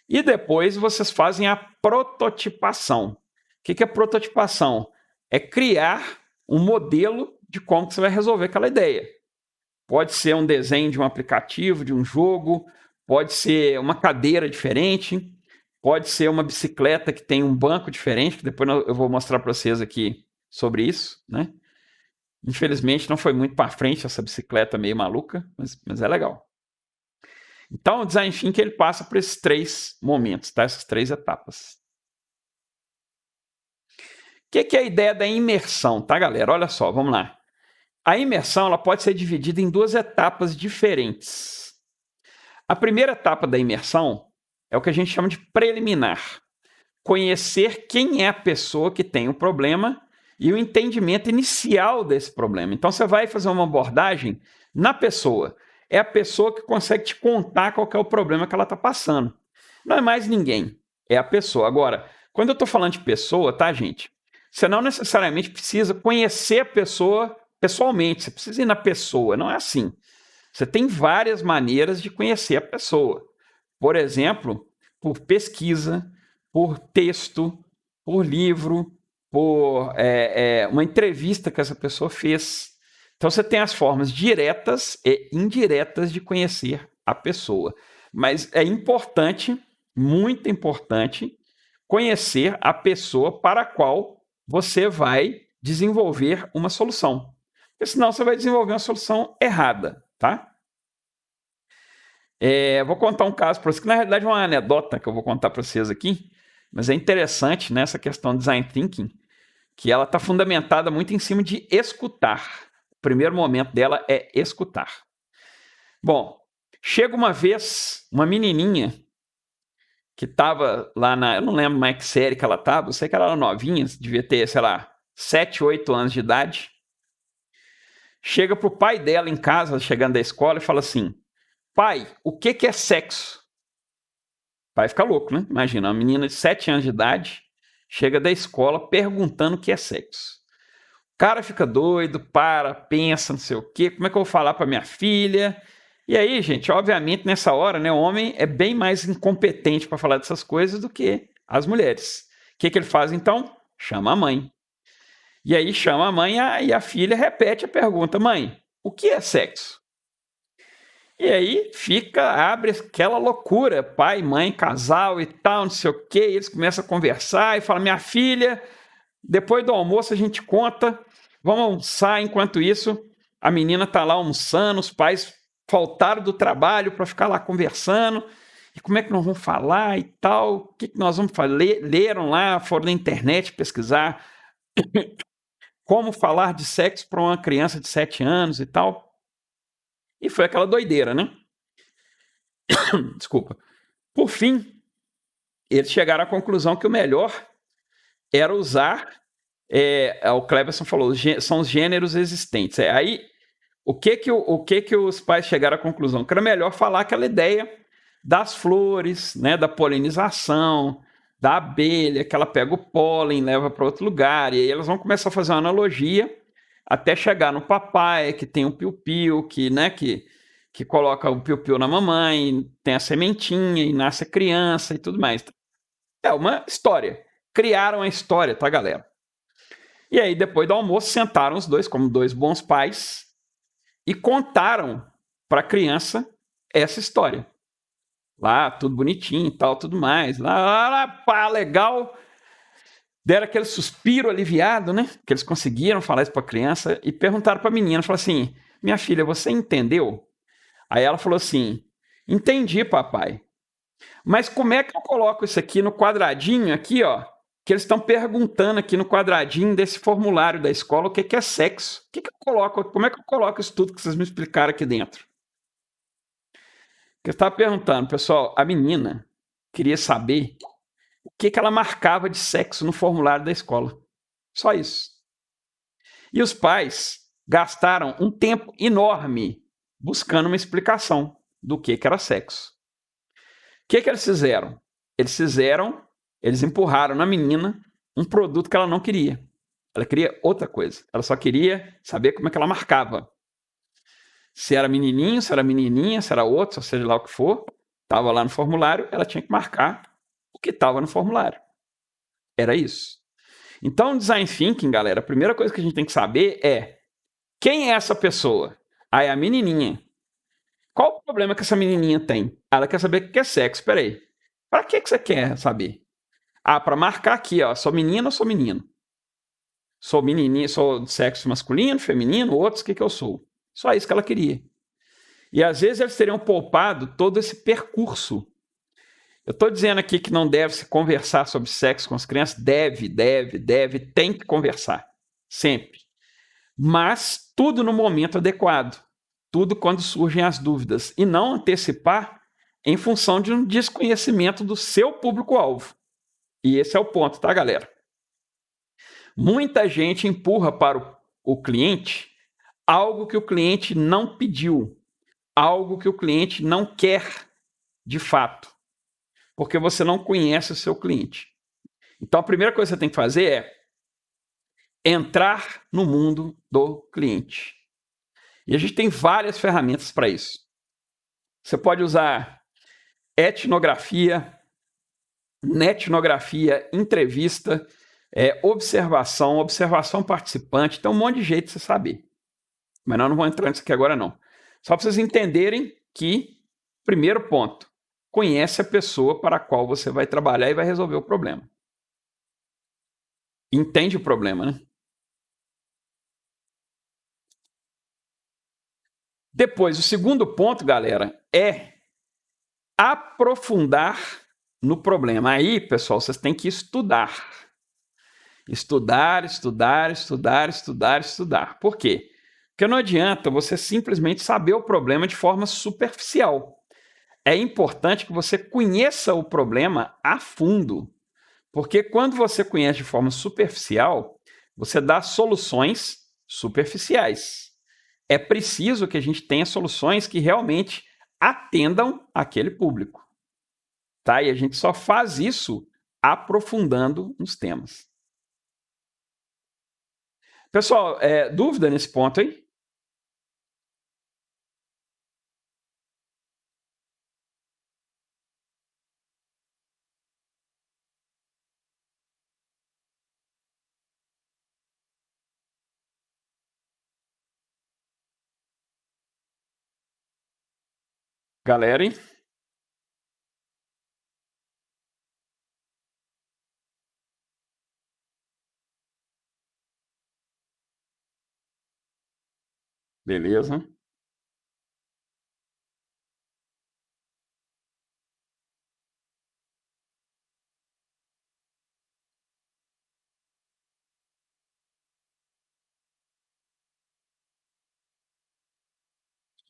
E depois vocês fazem a prototipação. O que é prototipação? É criar um modelo de como que você vai resolver aquela ideia. Pode ser um desenho de um aplicativo, de um jogo, pode ser uma cadeira diferente, pode ser uma bicicleta que tem um banco diferente, que depois eu vou mostrar para vocês aqui sobre isso, né? Infelizmente não foi muito para frente essa bicicleta meio maluca, mas é legal. Então o Design Thinking ele passa por esses 3 momentos, tá? Essas 3 etapas. O que é a ideia da imersão, tá, galera? Olha só, vamos lá. A imersão ela pode ser dividida em 2 etapas diferentes. A primeira etapa da imersão é o que a gente chama de preliminar. Conhecer quem é a pessoa que tem o problema e o entendimento inicial desse problema. Então você vai fazer uma abordagem na pessoa. É a pessoa que consegue te contar qual que é o problema que ela está passando. Não é mais ninguém, é a pessoa. Agora, quando eu estou falando de pessoa, tá, gente? Você não necessariamente precisa conhecer a pessoa pessoalmente, você precisa ir na pessoa, não é assim. Você tem várias maneiras de conhecer a pessoa. Por exemplo, por pesquisa, por texto, por livro, por uma entrevista que essa pessoa fez. Então você tem as formas diretas e indiretas de conhecer a pessoa. Mas é importante, muito importante, conhecer a pessoa para a qual você vai desenvolver uma solução. Porque senão você vai desenvolver uma solução errada, tá? Vou contar um caso para vocês, que na realidade é uma anedota que eu vou contar para vocês aqui, mas é interessante nessa questão do Design Thinking, que ela está fundamentada muito em cima de escutar. O primeiro momento dela é escutar. Bom, chega uma vez uma menininha que estava lá eu não lembro mais que série que ela estava, eu sei que ela era novinha, devia ter, sei lá, 7, 8 anos de idade. Chega pro pai dela em casa, chegando da escola, e fala assim: pai, o que é sexo? O pai fica louco, né? Imagina, uma menina de 7 anos de idade chega da escola perguntando o que é sexo. O cara fica doido, pensa, não sei o quê, como é que eu vou falar para minha filha? E aí, gente, obviamente, nessa hora, né, o homem é bem mais incompetente para falar dessas coisas do que as mulheres. O que ele faz, então? Chama a mãe. E aí chama a mãe e a filha repete a pergunta: mãe, o que é sexo? E aí abre aquela loucura, pai, mãe, casal e tal, não sei o quê, e eles começam a conversar e falam: minha filha, depois do almoço a gente conta, vamos almoçar. Enquanto isso, a menina está lá almoçando, os pais faltaram do trabalho para ficar lá conversando, e como é que nós vamos falar e tal, o que nós vamos fazer? Leram lá, foram na internet pesquisar como falar de sexo para uma criança de 7 anos e tal. E foi aquela doideira, né? Desculpa. Por fim, eles chegaram à conclusão que o melhor era usar, o Cleberson falou, são os gêneros existentes. Aí, o que os pais chegaram à conclusão? Que era melhor falar aquela ideia das flores, né, da polinização, da abelha, que ela pega o pólen, leva para outro lugar, e aí elas vão começar a fazer uma analogia até chegar no papai, que tem um piu-piu, que coloca o piu-piu na mamãe, tem a sementinha e nasce a criança e tudo mais. É uma história. Criaram a história, tá, galera? E aí, depois do almoço, sentaram os dois, como dois bons pais, e contaram para a criança essa história. Lá, tudo bonitinho e tal, tudo mais. Lá, pá, legal. Deram aquele suspiro aliviado, né? Que eles conseguiram falar isso para a criança e perguntaram para a menina, falaram assim, minha filha, você entendeu? Aí ela falou assim, entendi, papai. Mas como é que eu coloco isso aqui no quadradinho, aqui, ó, que eles estão perguntando aqui no quadradinho desse formulário da escola, o que é sexo? Como é que eu coloco isso tudo que vocês me explicaram aqui dentro? Eu estava perguntando, pessoal, a menina queria saber o que ela marcava de sexo no formulário da escola. Só isso. E os pais gastaram um tempo enorme buscando uma explicação do que era sexo. O que eles fizeram? Eles empurraram na menina um produto que ela não queria. Ela queria outra coisa. Ela só queria saber como é que ela marcava. Se era menininho, se era menininha, se era outro, seja lá o que for, estava lá no formulário, ela tinha que marcar o que estava no formulário. Era isso. Então, design thinking, galera, a primeira coisa que a gente tem que saber é quem é essa pessoa? Ah, é a menininha. Qual o problema que essa menininha tem? Ela quer saber o que é sexo. Espera aí. Para que você quer saber? Ah, para marcar aqui, ó, sou menina ou sou menino? Sou menininha, sou de sexo masculino, feminino, outros, o que eu sou? Só isso que ela queria. E às vezes eles teriam poupado todo esse percurso. Eu estou dizendo aqui que não deve se conversar sobre sexo com as crianças. Tem que conversar. Sempre. Mas tudo no momento adequado. Tudo quando surgem as dúvidas. E não antecipar em função de um desconhecimento do seu público-alvo. E esse é o ponto, tá, galera? Muita gente empurra para o cliente algo que o cliente não pediu, algo que o cliente não quer de fato, porque você não conhece o seu cliente. Então, a primeira coisa que você tem que fazer é entrar no mundo do cliente. E a gente tem várias ferramentas para isso. Você pode usar etnografia, netnografia, entrevista, observação participante, tem um monte de jeito de você saber. Mas nós não vamos entrar nisso aqui agora, não. Só para vocês entenderem que, primeiro ponto, conhece a pessoa para a qual você vai trabalhar e vai resolver o problema. Entende o problema, né? Depois, o segundo ponto, galera, é aprofundar no problema. Aí, pessoal, vocês têm que estudar. Estudar. Por quê? Porque não adianta você simplesmente saber o problema de forma superficial. É importante que você conheça o problema a fundo. Porque quando você conhece de forma superficial, você dá soluções superficiais. É preciso que a gente tenha soluções que realmente atendam aquele público. Tá? E a gente só faz isso aprofundando nos temas. Pessoal, dúvida nesse ponto aí? Galera, hein? Beleza.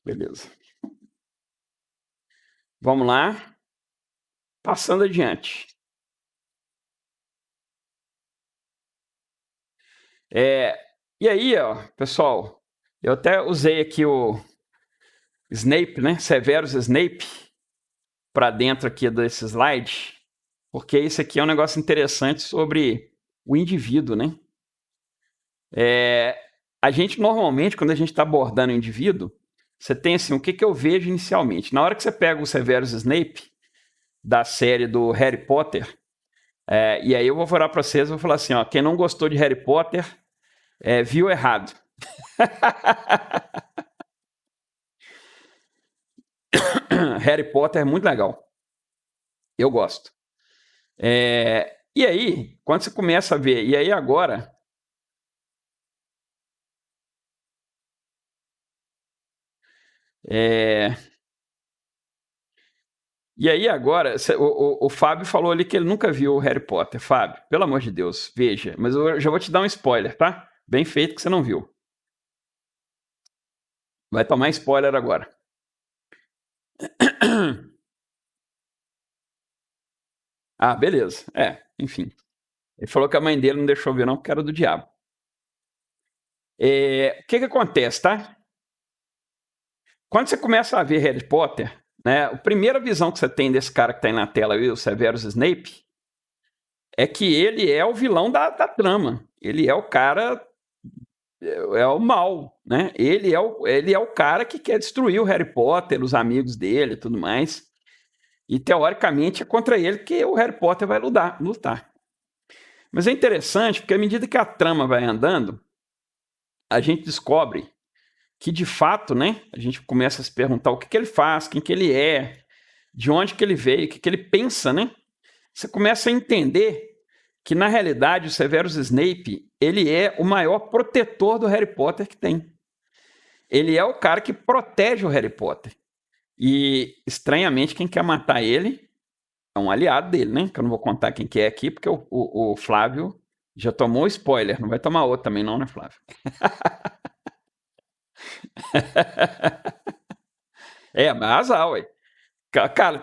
Beleza. Vamos lá. Passando adiante. E aí, ó, pessoal, eu até usei aqui o Snape, né? Severus Snape, para dentro aqui desse slide, porque isso aqui é um negócio interessante sobre o indivíduo, né? A gente, normalmente, quando a gente está abordando o indivíduo, você tem assim, o que eu vejo inicialmente? Na hora que você pega o Severus Snape, da série do Harry Potter, e aí eu vou falar para vocês, eu vou falar assim, ó, quem não gostou de Harry Potter, viu errado. Harry Potter é muito legal. Eu gosto. E aí, quando você começa a ver, e aí agora... E aí agora, o Fábio falou ali que ele nunca viu o Harry Potter. Fábio, pelo amor de Deus, veja. Mas eu já vou te dar um spoiler, tá? Bem feito que você não viu. Vai tomar spoiler agora. Ah, beleza. Enfim. Ele falou que a mãe dele não deixou ver não, porque era do diabo. O que acontece, tá? Quando você começa a ver Harry Potter, né, a primeira visão que você tem desse cara que tá aí na tela, o Severus Snape, é que ele é o vilão da trama. Ele é o cara... É o mal, né? Ele é o cara que quer destruir o Harry Potter, os amigos dele e tudo mais. E, teoricamente, é contra ele que o Harry Potter vai lutar. Mas é interessante, porque à medida que a trama vai andando, a gente descobre que, de fato, né, a gente começa a se perguntar o que ele faz, quem que ele é, de onde que ele veio, o que ele pensa, né? Você começa a entender que, na realidade, o Severus Snape, ele é o maior protetor do Harry Potter que tem. Ele é o cara que protege o Harry Potter. E, estranhamente, quem quer matar ele é um aliado dele, né? Que eu não vou contar quem que é aqui, porque o Flávio já tomou spoiler. Não vai tomar outro também não, né, Flávio? Mas azar, ué. Cara,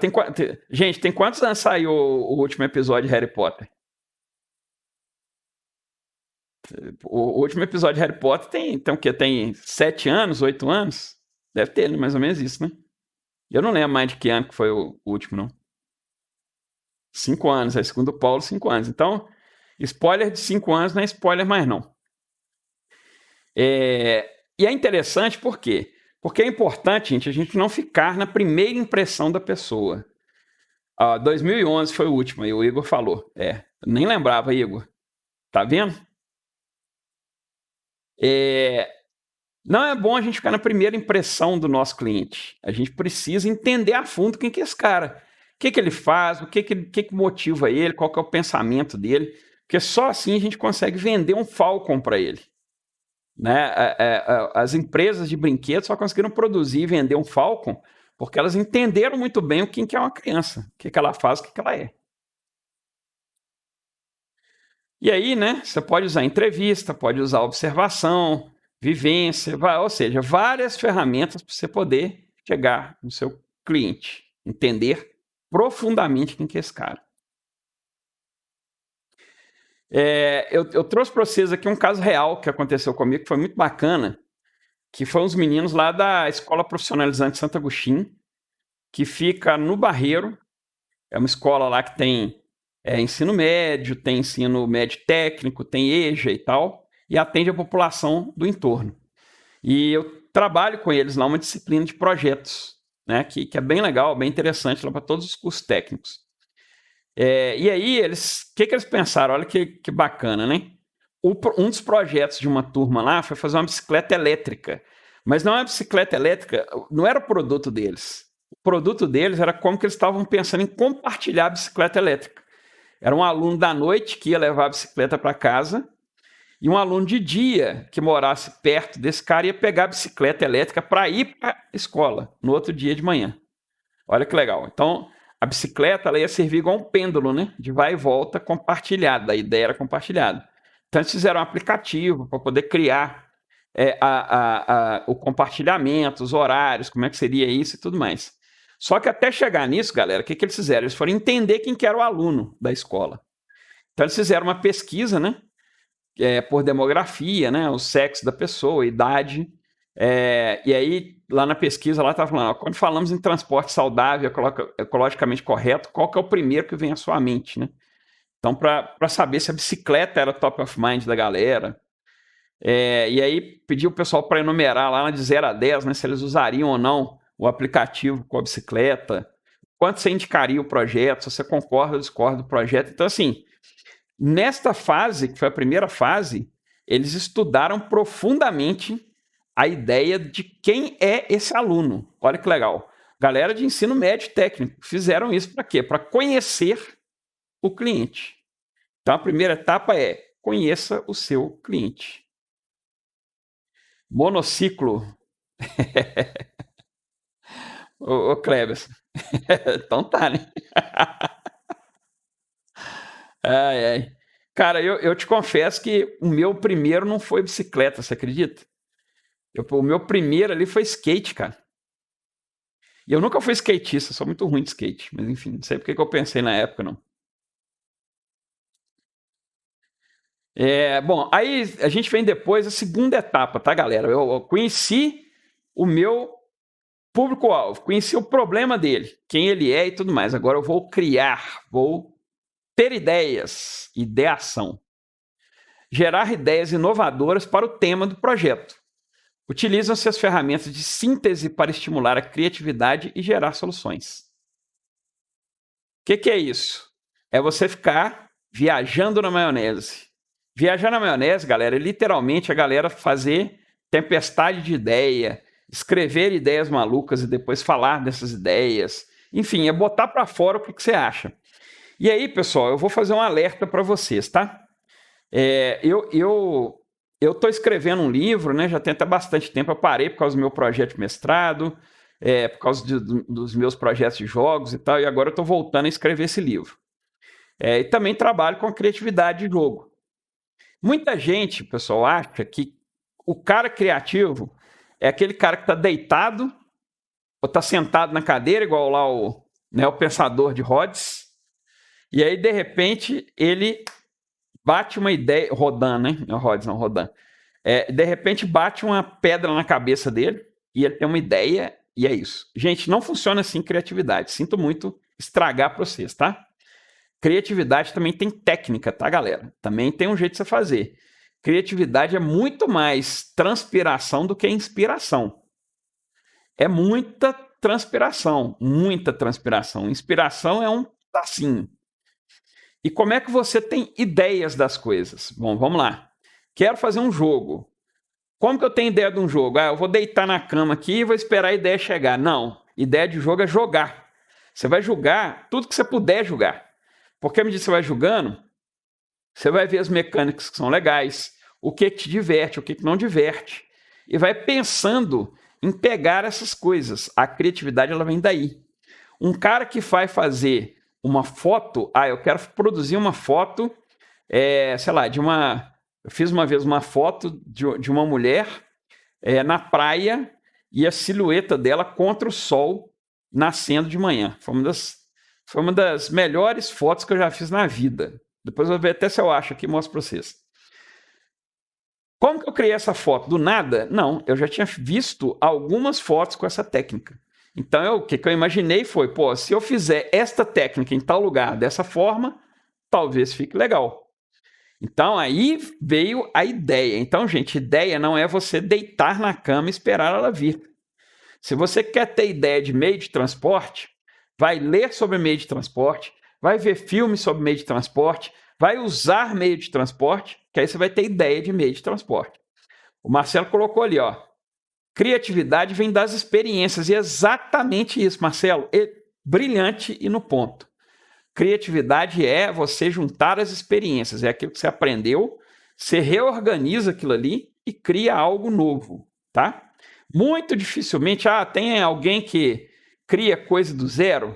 gente, tem quantos anos saiu o último episódio de Harry Potter? O último episódio de Harry Potter tem o quê? Tem 7 anos, 8 anos? Deve ter, mais ou menos isso, né? Eu não lembro mais de que ano que foi o último, não. 5 anos, segundo o Paulo, 5 anos. Então, spoiler de 5 anos não é spoiler mais, não. E é interessante por quê? Porque é importante, gente, a gente não ficar na primeira impressão da pessoa. 2011 foi o último, aí o Igor falou. Nem lembrava, Igor. Tá vendo? Não é bom a gente ficar na primeira impressão do nosso cliente. A gente precisa entender a fundo quem que é esse cara. O que ele faz, o que motiva ele, qual que é o pensamento dele. Porque só assim a gente consegue vender um Falcon para ele. Né? As empresas de brinquedos só conseguiram produzir e vender um Falcon porque elas entenderam muito bem quem que é uma criança, o que ela faz, o que ela é. E aí, né, você pode usar entrevista, pode usar observação, vivência, ou seja, várias ferramentas para você poder chegar no seu cliente, entender profundamente quem que é esse cara. Eu trouxe para vocês aqui um caso real que aconteceu comigo, que foi muito bacana, que foi uns meninos lá da Escola Profissionalizante Santo Agostinho, que fica no Barreiro. É uma escola lá que tem ensino médio, tem ensino médio técnico, tem EJA e tal, e atende a população do entorno. E eu trabalho com eles lá uma disciplina de projetos, né, que é bem legal, bem interessante lá para todos os cursos técnicos. E aí, o que eles pensaram? Olha que bacana, né? Um dos projetos de uma turma lá foi fazer uma bicicleta elétrica. Mas não é uma bicicleta elétrica, não era o produto deles. O produto deles era como que eles estavam pensando em compartilhar a bicicleta elétrica. Era um aluno da noite que ia levar a bicicleta para casa e um aluno de dia que morasse perto desse cara ia pegar a bicicleta elétrica para ir para a escola no outro dia de manhã. Olha que legal. Então, a bicicleta ela ia servir igual um pêndulo, né? De vai e volta compartilhada. A ideia era compartilhada. Então, eles fizeram um aplicativo para poder criar o compartilhamento, os horários, como é que seria isso e tudo mais. Só que até chegar nisso, galera, o que eles fizeram? Eles foram entender quem que era o aluno da escola. Então eles fizeram uma pesquisa, né? Por demografia, né? O sexo da pessoa, a idade. E aí, lá na pesquisa, lá estava falando, quando falamos em transporte saudável, ecologicamente correto, qual que é o primeiro que vem à sua mente, né? Então, para saber se a bicicleta era top of mind da galera. E aí, pediu o pessoal para enumerar lá de 0 a 10, né? Se eles usariam ou não o aplicativo com a bicicleta. Quanto você indicaria o projeto, se você concorda ou discorda do projeto. Então, assim, nesta fase, que foi a primeira fase, eles estudaram profundamente a ideia de quem é esse aluno. Olha que legal. Galera de ensino médio técnico fizeram isso para quê? Para conhecer o cliente. Então, a primeira etapa é conheça o seu cliente. Monociclo. Ô Kleber. Então tá, né? Ai. Cara, eu te confesso que o meu primeiro não foi bicicleta, você acredita? O meu primeiro ali foi skate, cara. E eu nunca fui skatista, sou muito ruim de skate. Mas enfim, não sei porque que eu pensei na época, não. Bom, aí a gente vem depois a segunda etapa, tá, galera? Eu conheci o meu público-alvo, conheci o problema dele, quem ele é e tudo mais. Agora eu vou criar, vou ter ideias, ideação. Gerar ideias inovadoras para o tema do projeto. Utilizam-se as ferramentas de síntese para estimular a criatividade e gerar soluções. O que é isso? É você ficar viajando na maionese. Viajar na maionese, galera, é literalmente a galera fazer tempestade de ideia, escrever ideias malucas e depois falar dessas ideias. Enfim, é botar para fora o que você acha. E aí, pessoal, eu vou fazer um alerta para vocês, tá? Eu estou escrevendo um livro, né? Já tem até bastante tempo. Eu parei por causa do meu projeto de mestrado, por causa dos meus projetos de jogos e tal, e agora eu estou voltando a escrever esse livro. E também trabalho com a criatividade de jogo. Muita gente, pessoal, acha que o cara criativo é aquele cara que está deitado ou está sentado na cadeira, igual lá o Pensador de Rhodes, e aí, de repente, ele bate uma ideia... Rodin, né? Não, Rhodes, não, Rodin. De repente, bate uma pedra na cabeça dele e ele tem uma ideia e é isso. Gente, não funciona assim criatividade. Sinto muito estragar para vocês, tá? Criatividade também tem técnica, tá, galera? Também tem um jeito de você fazer. Criatividade é muito mais transpiração do que inspiração. É muita transpiração, muita transpiração. Inspiração é um tacinho. E como é que você tem ideias das coisas? Bom, vamos lá. Quero fazer um jogo. Como que eu tenho ideia de um jogo? Eu vou deitar na cama aqui e vou esperar a ideia chegar. Não. Ideia de jogo é jogar. Você vai jogar tudo que você puder jogar. Porque à medida que você vai jogando, você vai ver as mecânicas que são legais, o que te diverte, o que não diverte. E vai pensando em pegar essas coisas. A criatividade ela vem daí. Um cara que vai fazer uma foto, eu quero produzir uma foto, sei lá, eu fiz uma vez uma foto de uma mulher na praia e a silhueta dela contra o sol nascendo de manhã. Foi uma das melhores fotos que eu já fiz na vida. Depois eu vou ver até se eu acho aqui e mostro para vocês. Como que eu criei essa foto? Do nada? Não, eu já tinha visto algumas fotos com essa técnica. Então, o que eu imaginei foi, se eu fizer esta técnica em tal lugar, dessa forma, talvez fique legal. Então, aí veio a ideia. Então, gente, ideia não é você deitar na cama e esperar ela vir. Se você quer ter ideia de meio de transporte, vai ler sobre meio de transporte, vai ver filmes sobre meio de transporte, vai usar meio de transporte, que aí você vai ter ideia de meio de transporte. O Marcelo colocou ali, criatividade vem das experiências, e é exatamente isso, Marcelo, brilhante e no ponto. Criatividade é você juntar as experiências, é aquilo que você aprendeu, você reorganiza aquilo ali e cria algo novo, tá? Muito dificilmente, tem alguém que cria coisa do zero?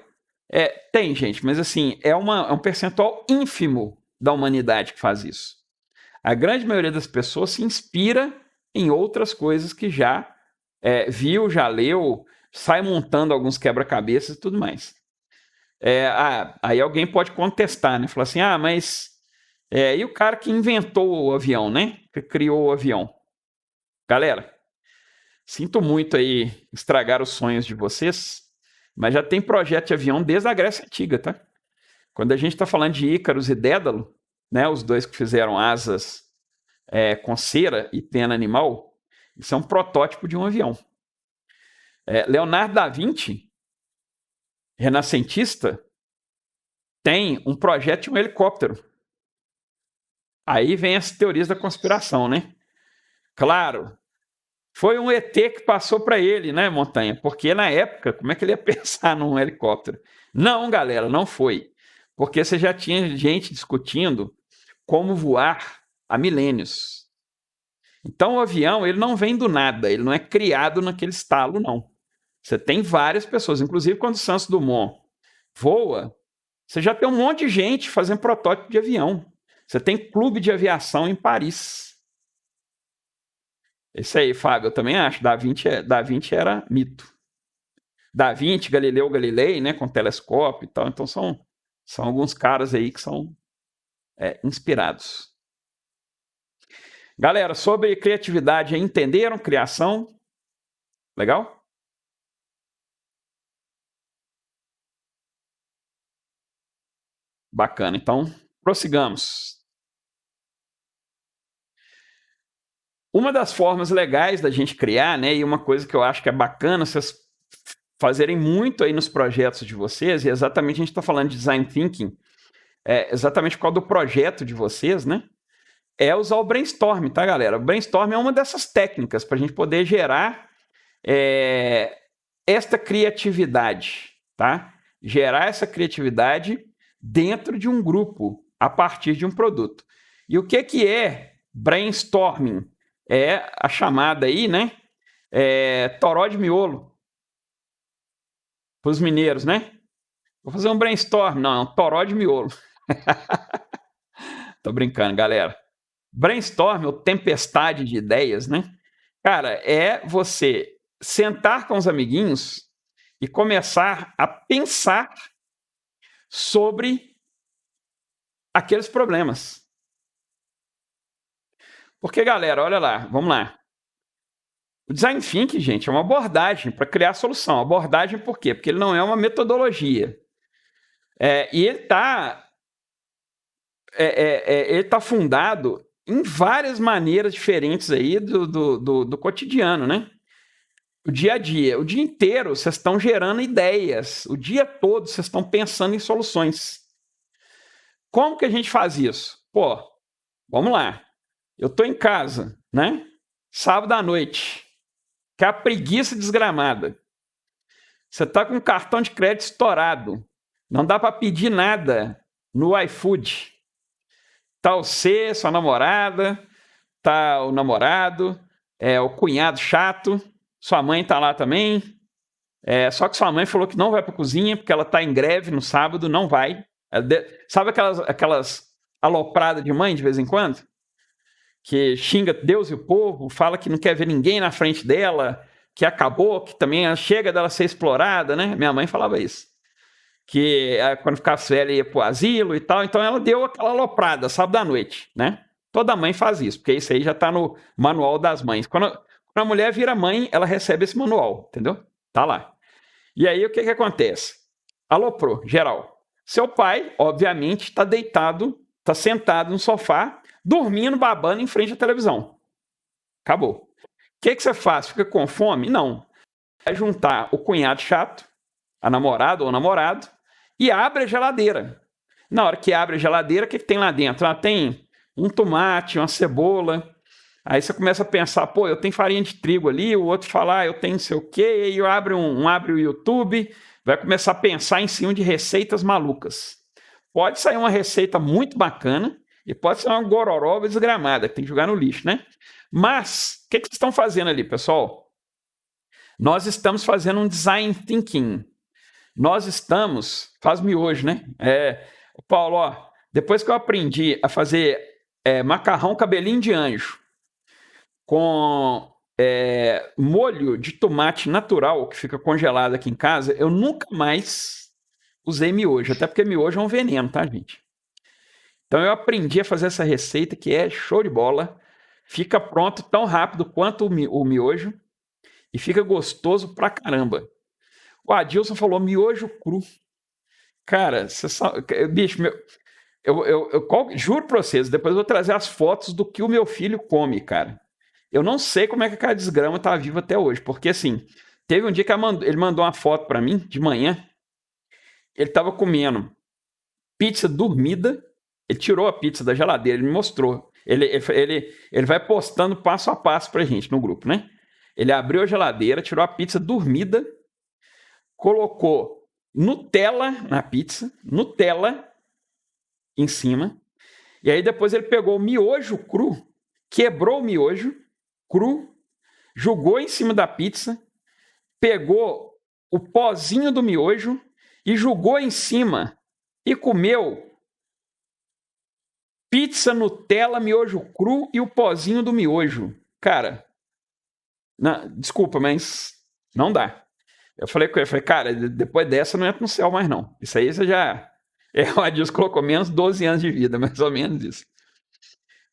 Tem, gente, mas assim, é um percentual ínfimo da humanidade que faz isso. A grande maioria das pessoas se inspira em outras coisas que já viu, já leu, sai montando alguns quebra-cabeças e tudo mais. Aí alguém pode contestar, né? Falar assim, mas e o cara que inventou o avião, né? Que criou o avião? Galera, sinto muito aí estragar os sonhos de vocês, mas já tem projeto de avião desde a Grécia Antiga, tá? Quando a gente está falando de Ícaros e Dédalo, né? Os dois que fizeram asas com cera e pena animal, isso é um protótipo de um avião. Leonardo da Vinci, renascentista, tem um projeto de um helicóptero. Aí vem as teorias da conspiração, né? Claro, foi um ET que passou para ele, né, Montanha? Porque na época, como é que ele ia pensar num helicóptero? Não, galera, não foi. Porque você já tinha gente discutindo como voar há milênios. Então o avião, ele não vem do nada, ele não é criado naquele estalo, não. Você tem várias pessoas, inclusive quando o Santos Dumont voa, você já tem um monte de gente fazendo protótipo de avião. Você tem clube de aviação em Paris. Isso aí, Fábio, eu também acho. Da Vinci era mito. Da Vinci, Galileu Galilei, né, com telescópio e tal. Então são alguns caras aí que são inspirados. Galera, sobre criatividade, entenderam? Criação? Legal? Bacana. Então, prossigamos. Uma das formas legais da gente criar, né, e uma coisa que eu acho que é bacana vocês fazerem muito aí nos projetos de vocês, e exatamente a gente está falando de design thinking, exatamente por causa do projeto de vocês, né? É usar o brainstorm, tá, galera? O brainstorm é uma dessas técnicas para a gente poder gerar esta criatividade, tá? Gerar essa criatividade dentro de um grupo, a partir de um produto. E o que é brainstorming? É a chamada aí, né? Toró de miolo. Para os mineiros, né? Vou fazer um brainstorm. Não, é um toró de miolo. Tô brincando, galera. Brainstorm, ou tempestade de ideias, né? Cara, é você sentar com os amiguinhos e começar a pensar sobre aqueles problemas. Porque, galera, olha lá, vamos lá. O design thinking, gente, é uma abordagem para criar solução. Abordagem por quê? Porque ele não é uma metodologia. E ele está fundado em várias maneiras diferentes aí do cotidiano, né? O dia a dia. O dia inteiro vocês estão gerando ideias. O dia todo vocês estão pensando em soluções. Como que a gente faz isso? Pô, vamos lá. Eu estou em casa, né? Sábado à noite. Que é a preguiça desgramada. Você está com um cartão de crédito estourado. Não dá para pedir nada no iFood. Tá você, sua namorada, tá o namorado, o cunhado chato, sua mãe tá lá também. Só que sua mãe falou que não vai para a cozinha porque ela tá em greve no sábado, não vai. Sabe aquelas alopradas de mãe de vez em quando? Que xinga Deus e o povo, fala que não quer ver ninguém na frente dela, que acabou, que também chega dela ser explorada, né? Minha mãe falava isso. Que quando ficasse velha ia pro asilo e tal, então ela deu aquela aloprada, sábado à noite, né? Toda mãe faz isso, porque isso aí já tá no manual das mães. Quando a mulher vira mãe, ela recebe esse manual, entendeu? Tá lá. E aí o que acontece? Aloprou, geral. Seu pai, obviamente, está deitado, está sentado no sofá, dormindo, babando em frente à televisão. Acabou. O que você faz? Fica com fome? Não. É juntar o cunhado chato, a namorada ou o namorado, e abre a geladeira. Na hora que abre a geladeira, o que tem lá dentro? Ela tem um tomate, uma cebola. Aí você começa a pensar, pô, eu tenho farinha de trigo ali, o outro fala, eu tenho não sei o quê, e aí abre o YouTube, vai começar a pensar em cima de receitas malucas. Pode sair uma receita muito bacana, e pode ser uma gororoba desgramada, que tem que jogar no lixo, né? Mas, o que vocês estão fazendo ali, pessoal? Nós estamos fazendo um design thinking. Nós estamos... Faz miojo, né? Paulo, depois que eu aprendi a fazer macarrão cabelinho de anjo, com molho de tomate natural que fica congelado aqui em casa, eu nunca mais usei miojo, até porque miojo é um veneno, tá, gente? Então eu aprendi a fazer essa receita que é show de bola, fica pronto tão rápido quanto o miojo e fica gostoso pra caramba. O Adilson falou miojo cru. Cara, você sabe, bicho, eu juro pra vocês, depois eu vou trazer as fotos do que o meu filho come, cara. Eu não sei como é que aquela desgrama tá viva até hoje, porque assim, teve um dia que ele mandou uma foto pra mim, de manhã, ele tava comendo pizza dormida, ele tirou a pizza da geladeira, ele me mostrou. Ele vai postando passo a passo pra gente no grupo, né? Ele abriu a geladeira, tirou a pizza dormida, colocou Nutella na pizza, Nutella em cima, e aí depois ele pegou o miojo cru, quebrou o miojo cru, jogou em cima da pizza, pegou o pozinho do miojo e jogou em cima e comeu pizza, Nutella, miojo cru e o pozinho do miojo. Cara, desculpa, mas não dá. Eu falei com ele, cara, depois dessa não entra no céu mais não. Isso aí você já... o Adilson colocou menos 12 anos de vida, mais ou menos isso.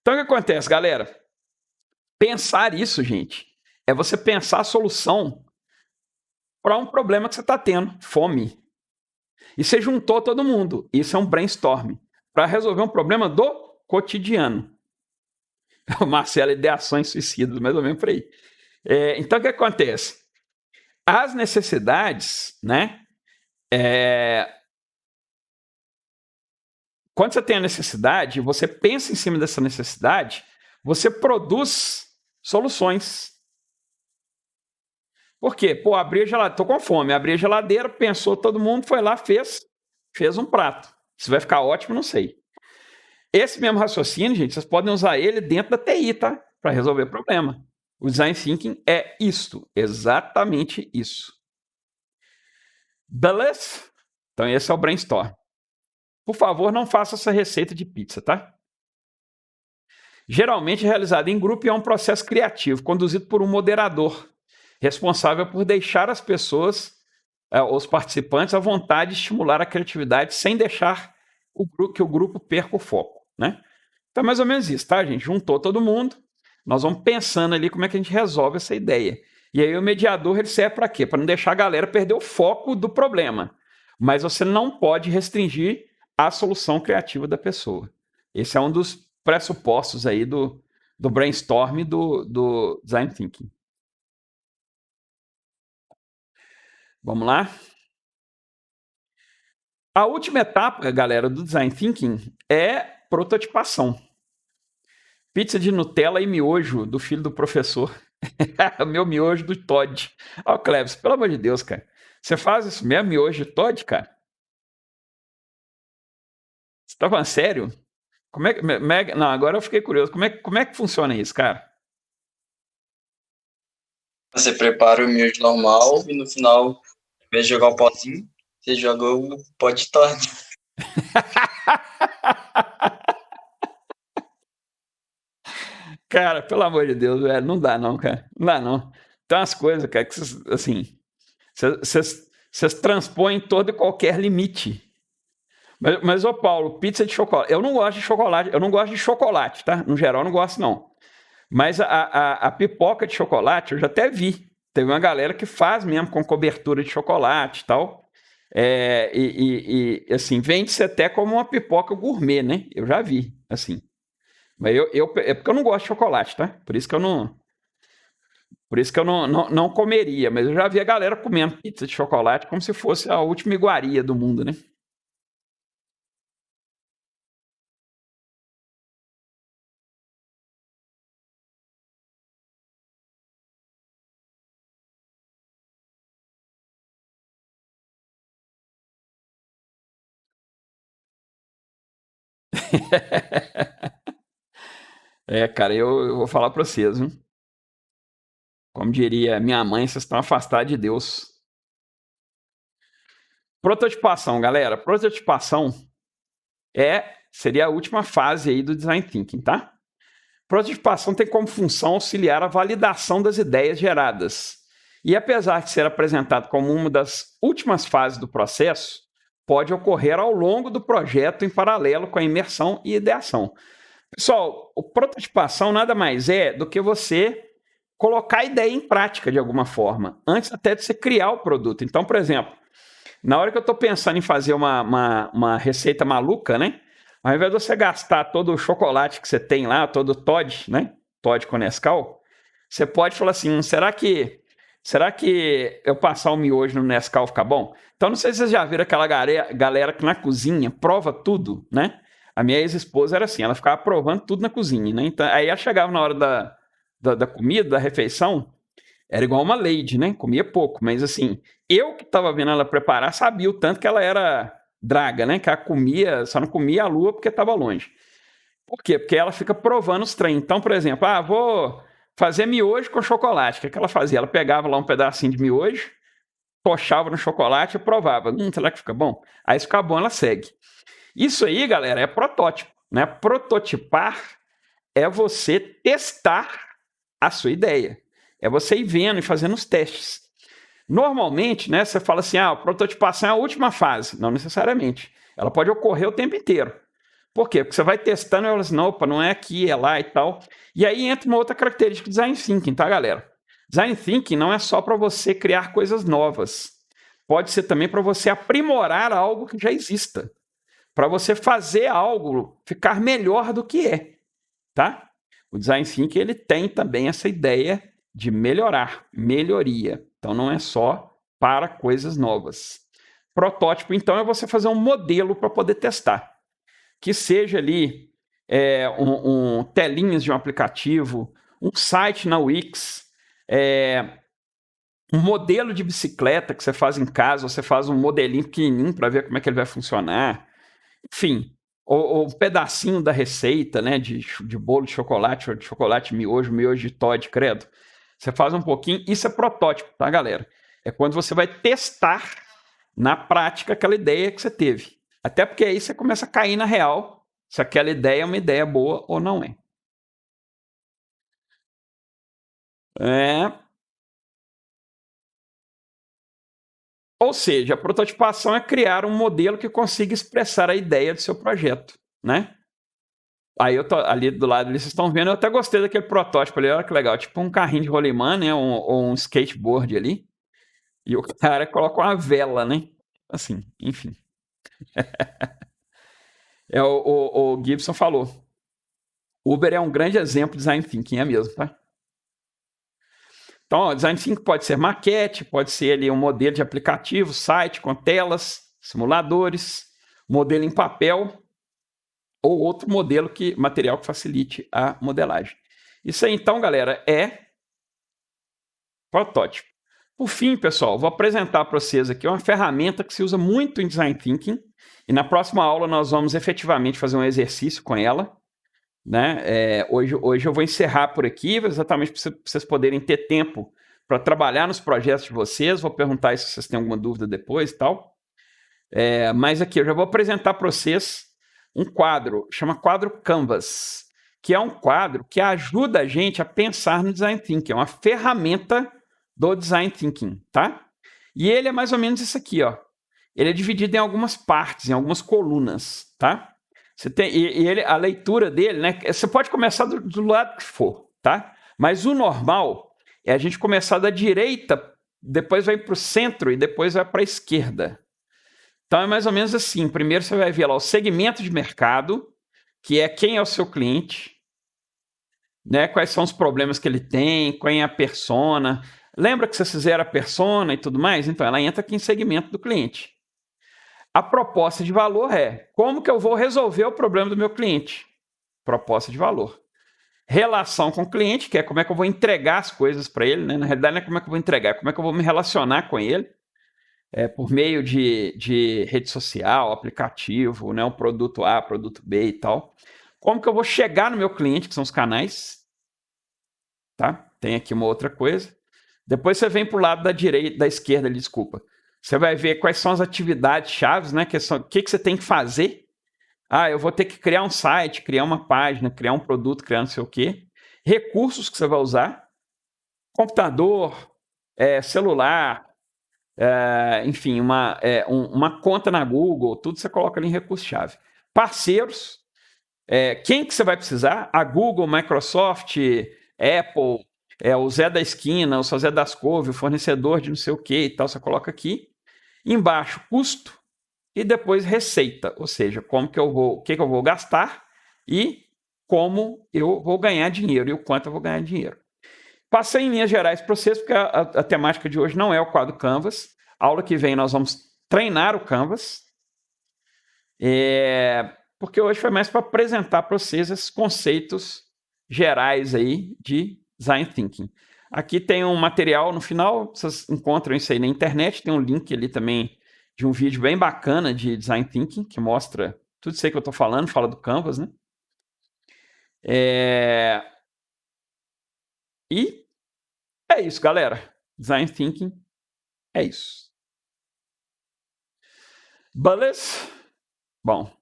Então o que acontece, galera? Pensar isso, gente, é você pensar a solução para um problema que você está tendo, fome. E você juntou todo mundo. Isso é um brainstorm para resolver um problema do cotidiano. O Marcelo, ideações suicidas, mais ou menos por aí. Então, o que acontece? As necessidades, né? Quando você tem a necessidade, você pensa em cima dessa necessidade, você produz soluções. Por quê? Pô, abri a geladeira, tô com fome, abri a geladeira, pensou todo mundo, foi lá, fez um prato. Se vai ficar ótimo, não sei. Esse mesmo raciocínio, gente, vocês podem usar ele dentro da TI, tá? Para resolver problema. O Design Thinking é isto, exatamente isso. Beleza? Então esse é o brainstorm. Por favor, não faça essa receita de pizza, tá? Geralmente realizado em grupo e é um processo criativo, conduzido por um moderador, responsável por deixar as pessoas, os participantes, à vontade de estimular a criatividade sem deixar que o grupo perca o foco, né? Então, mais ou menos isso, tá, gente? Juntou todo mundo, nós vamos pensando ali como é que a gente resolve essa ideia. E aí o mediador, ele serve para quê? Para não deixar a galera perder o foco do problema. Mas você não pode restringir a solução criativa da pessoa. Esse é um dos pressupostos aí do brainstorm do Design Thinking. Vamos lá? A última etapa, galera, do Design Thinking é prototipação. Pizza de Nutella e miojo do filho do professor. O meu miojo do Todd. Ó, Cleves, pelo amor de Deus, cara. Você faz isso mesmo, miojo de Todd, cara? Você tá falando sério? Como é que... Não, agora eu fiquei curioso. Como é que funciona isso, cara? Você prepara o miojo normal e no final, em vez de jogar o pozinho, você joga o pó de Todd. Cara, pelo amor de Deus, velho, não dá não, cara. Não dá não. Tem umas coisas, cara, que vocês, assim, vocês transpõem todo e qualquer limite. Mas, ô Paulo, pizza de chocolate. Eu não gosto de chocolate, tá? No geral, eu não gosto, não. Mas a pipoca de chocolate, eu já até vi. Teve uma galera que faz mesmo com cobertura de chocolate e tal. Assim, vende-se até como uma pipoca gourmet, né? Eu já vi, assim. Mas é porque eu não gosto de chocolate, tá? Por isso que eu não comeria. Mas eu já vi a galera comendo pizza de chocolate como se fosse a última iguaria do mundo, né? Cara, eu vou falar pra vocês, viu? Como diria minha mãe, vocês estão afastados de Deus. Prototipação, galera. Prototipação seria a última fase aí do Design Thinking, tá? Prototipação tem como função auxiliar a validação das ideias geradas. E apesar de ser apresentado como uma das últimas fases do processo, pode ocorrer ao longo do projeto em paralelo com a imersão e ideação. Pessoal, a prototipação nada mais é do que você colocar a ideia em prática de alguma forma, antes até de você criar o produto. Então, por exemplo, na hora que eu estou pensando em fazer uma receita maluca, né? Ao invés de você gastar todo o chocolate que você tem lá, todo o Toddy, né? Toddy com Nescau, você pode falar assim, será que eu passar o miojo no Nescau fica bom? Então, não sei se vocês já viram aquela galera que na cozinha prova tudo, né? A minha ex-esposa era assim, ela ficava provando tudo na cozinha, né? Então, aí ela chegava na hora da comida, da refeição, era igual uma lady, né? Comia pouco, mas assim, eu que estava vendo ela preparar, sabia o tanto que ela era draga, né? Que ela comia, só não comia a lua porque estava longe. Por quê? Porque ela fica provando os trem. Então, por exemplo, vou fazer miojo com chocolate. O que ela fazia? Ela pegava lá um pedacinho de miojo, tochava no chocolate e provava. Será que fica bom? Aí se ficar bom, ela segue. Isso aí, galera, é protótipo, né? Prototipar é você testar a sua ideia. É você ir vendo e fazendo os testes. Normalmente, né, você fala assim, a prototipação é a última fase. Não necessariamente. Ela pode ocorrer o tempo inteiro. Por quê? Porque você vai testando e fala assim, não, opa, não é aqui, é lá e tal. E aí entra uma outra característica do Design Thinking, tá, galera? Design Thinking não é só para você criar coisas novas. Pode ser também para você aprimorar algo que já exista. Para você fazer algo ficar melhor do que é, tá? O Design Thinking, ele tem também essa ideia de melhorar, melhoria. Então, não é só para coisas novas. Protótipo, então, é você fazer um modelo para poder testar. Que seja ali telinhas de um aplicativo, um site na Wix, um modelo de bicicleta que você faz em casa, você faz um modelinho pequenininho para ver como é que ele vai funcionar. Enfim, ou um pedacinho da receita, né, de bolo de chocolate miojo de Toddy, credo. Você faz um pouquinho, isso é protótipo, tá, galera? É quando você vai testar na prática aquela ideia que você teve. Até porque aí você começa a cair na real se aquela ideia é uma ideia boa ou não é. Ou seja, a prototipação é criar um modelo que consiga expressar a ideia do seu projeto, né? Aí eu tô ali do lado, vocês estão vendo, eu até gostei daquele protótipo ali, olha que legal, tipo um carrinho de rolimã, né? Ou um skateboard ali. E o cara coloca uma vela, né? Assim, enfim. O Gibson falou. Uber é um grande exemplo de Design Thinking, é mesmo, tá? Então, Design Thinking pode ser maquete, pode ser ali um modelo de aplicativo, site com telas, simuladores, modelo em papel, ou outro material que facilite a modelagem. Isso aí, então, galera, é protótipo. Por fim, pessoal, vou apresentar para vocês aqui uma ferramenta que se usa muito em Design Thinking, e na próxima aula nós vamos efetivamente fazer um exercício com ela, né? Hoje eu vou encerrar por aqui, exatamente para vocês poderem ter tempo para trabalhar nos projetos de vocês. Vou perguntar se vocês têm alguma dúvida depois e tal. Mas aqui eu já vou apresentar para vocês um quadro, chama quadro Canvas, que é um quadro que ajuda a gente a pensar no Design Thinking. É uma ferramenta do Design Thinking, tá? E ele é mais ou menos isso aqui, ó. Ele é dividido em algumas partes, em algumas colunas, tá? Você tem, a leitura dele, né? Você pode começar do lado que for, tá? Mas o normal é a gente começar da direita, depois vai para o centro e depois vai para a esquerda. Então é mais ou menos assim. Primeiro você vai ver lá o segmento de mercado, que é quem é o seu cliente, né? Quais são os problemas que ele tem, quem é a persona. Lembra que vocês fizeram a persona e tudo mais? Então ela entra aqui em segmento do cliente. A proposta de valor é como que eu vou resolver o problema do meu cliente? Proposta de valor. Relação com o cliente, que é como é que eu vou entregar as coisas para ele, né? Na realidade não é como é que eu vou entregar, é como é que eu vou me relacionar com ele, por meio de rede social, aplicativo, né? Um produto A, produto B e tal. Como que eu vou chegar no meu cliente, que são os canais, tá? Tem aqui uma outra coisa. Depois você vem para o lado da esquerda, desculpa. Você vai ver quais são as atividades chaves, né? O que você tem que fazer eu vou ter que criar um site, criar uma página, criar um produto, criar não sei o quê. Recursos que você vai usar, computador, celular, enfim, uma conta na Google, tudo você coloca ali em recurso-chave. Parceiros, quem que você vai precisar? A Google, Microsoft, Apple, o Zé da esquina, o seu Zé das couves, o fornecedor de não sei o que e tal, você coloca aqui. Embaixo, custo e depois receita, ou seja, o que eu vou gastar e como eu vou ganhar dinheiro e o quanto eu vou ganhar dinheiro. Passei em linhas gerais para vocês, porque a temática de hoje não é o quadro Canvas. A aula que vem nós vamos treinar o Canvas, porque hoje foi mais para apresentar para vocês esses conceitos gerais aí de Design Thinking. Aqui tem um material no final, vocês encontram isso aí na internet, tem um link ali também de um vídeo bem bacana de Design Thinking, que mostra tudo isso aí que eu estou falando, fala do Canvas, né? E é isso, galera. Design Thinking é isso. Beleza? Bom.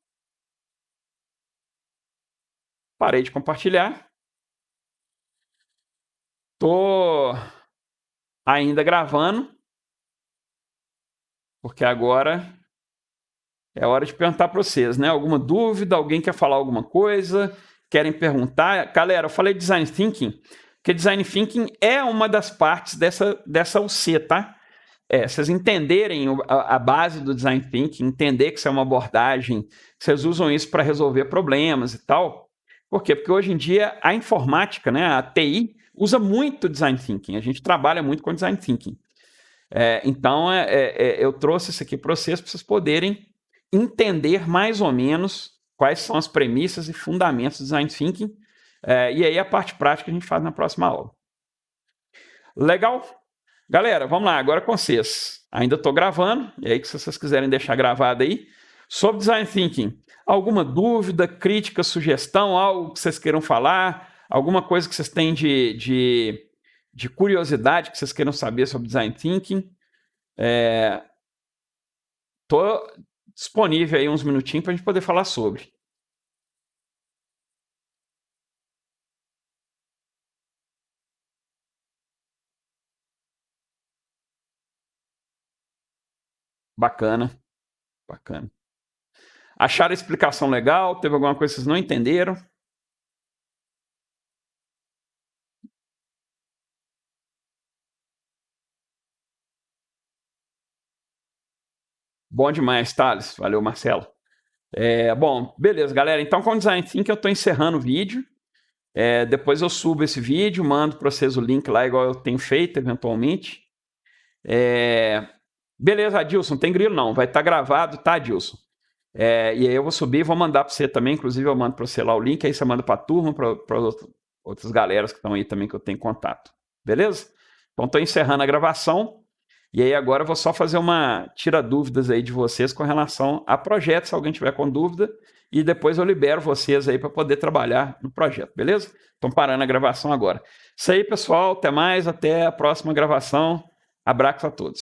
Parei de compartilhar. Tô ainda gravando, porque agora é hora de perguntar para vocês, né? Alguma dúvida? Alguém quer falar alguma coisa? Querem perguntar? Galera, eu falei Design Thinking, porque Design Thinking é uma das partes dessa UC, tá? Vocês entenderem a base do Design Thinking, entender que isso é uma abordagem, vocês usam isso para resolver problemas e tal. Por quê? Porque hoje em dia a informática, né, a TI, usa muito Design Thinking. A gente trabalha muito com Design Thinking. Então, eu trouxe isso aqui para vocês poderem entender mais ou menos quais são as premissas e fundamentos do Design Thinking. E aí a parte prática a gente faz na próxima aula. Legal? Galera, vamos lá, agora com vocês. Ainda estou gravando, e aí se vocês quiserem deixar gravado aí, sobre Design Thinking. Alguma dúvida, crítica, sugestão, algo que vocês queiram falar, alguma coisa que vocês têm de curiosidade que vocês queiram saber sobre Design Thinking? Estou disponível aí uns minutinhos para a gente poder falar sobre. Bacana, bacana. Acharam a explicação legal? Teve alguma coisa que vocês não entenderam? Bom demais, Thales. Valeu, Marcelo. Bom, beleza, galera. Então, com o Design Thinking, eu estou encerrando o vídeo. Depois eu subo esse vídeo, mando para vocês o link lá, igual eu tenho feito, eventualmente. Beleza, Adilson, não tem grilo não. Vai estar gravado, tá, Adilson? E aí eu vou subir e vou mandar para você também. Inclusive, eu mando para você lá o link, aí você manda para a turma, para outras galeras que estão aí também, que eu tenho contato. Beleza? Então, estou encerrando a gravação. E aí agora eu vou só fazer uma tira dúvidas aí de vocês com relação a projeto, se alguém tiver com dúvida, e depois eu libero vocês aí para poder trabalhar no projeto, beleza? Estão parando a gravação agora. Isso aí, pessoal, até mais, até a próxima gravação. Abraço a todos.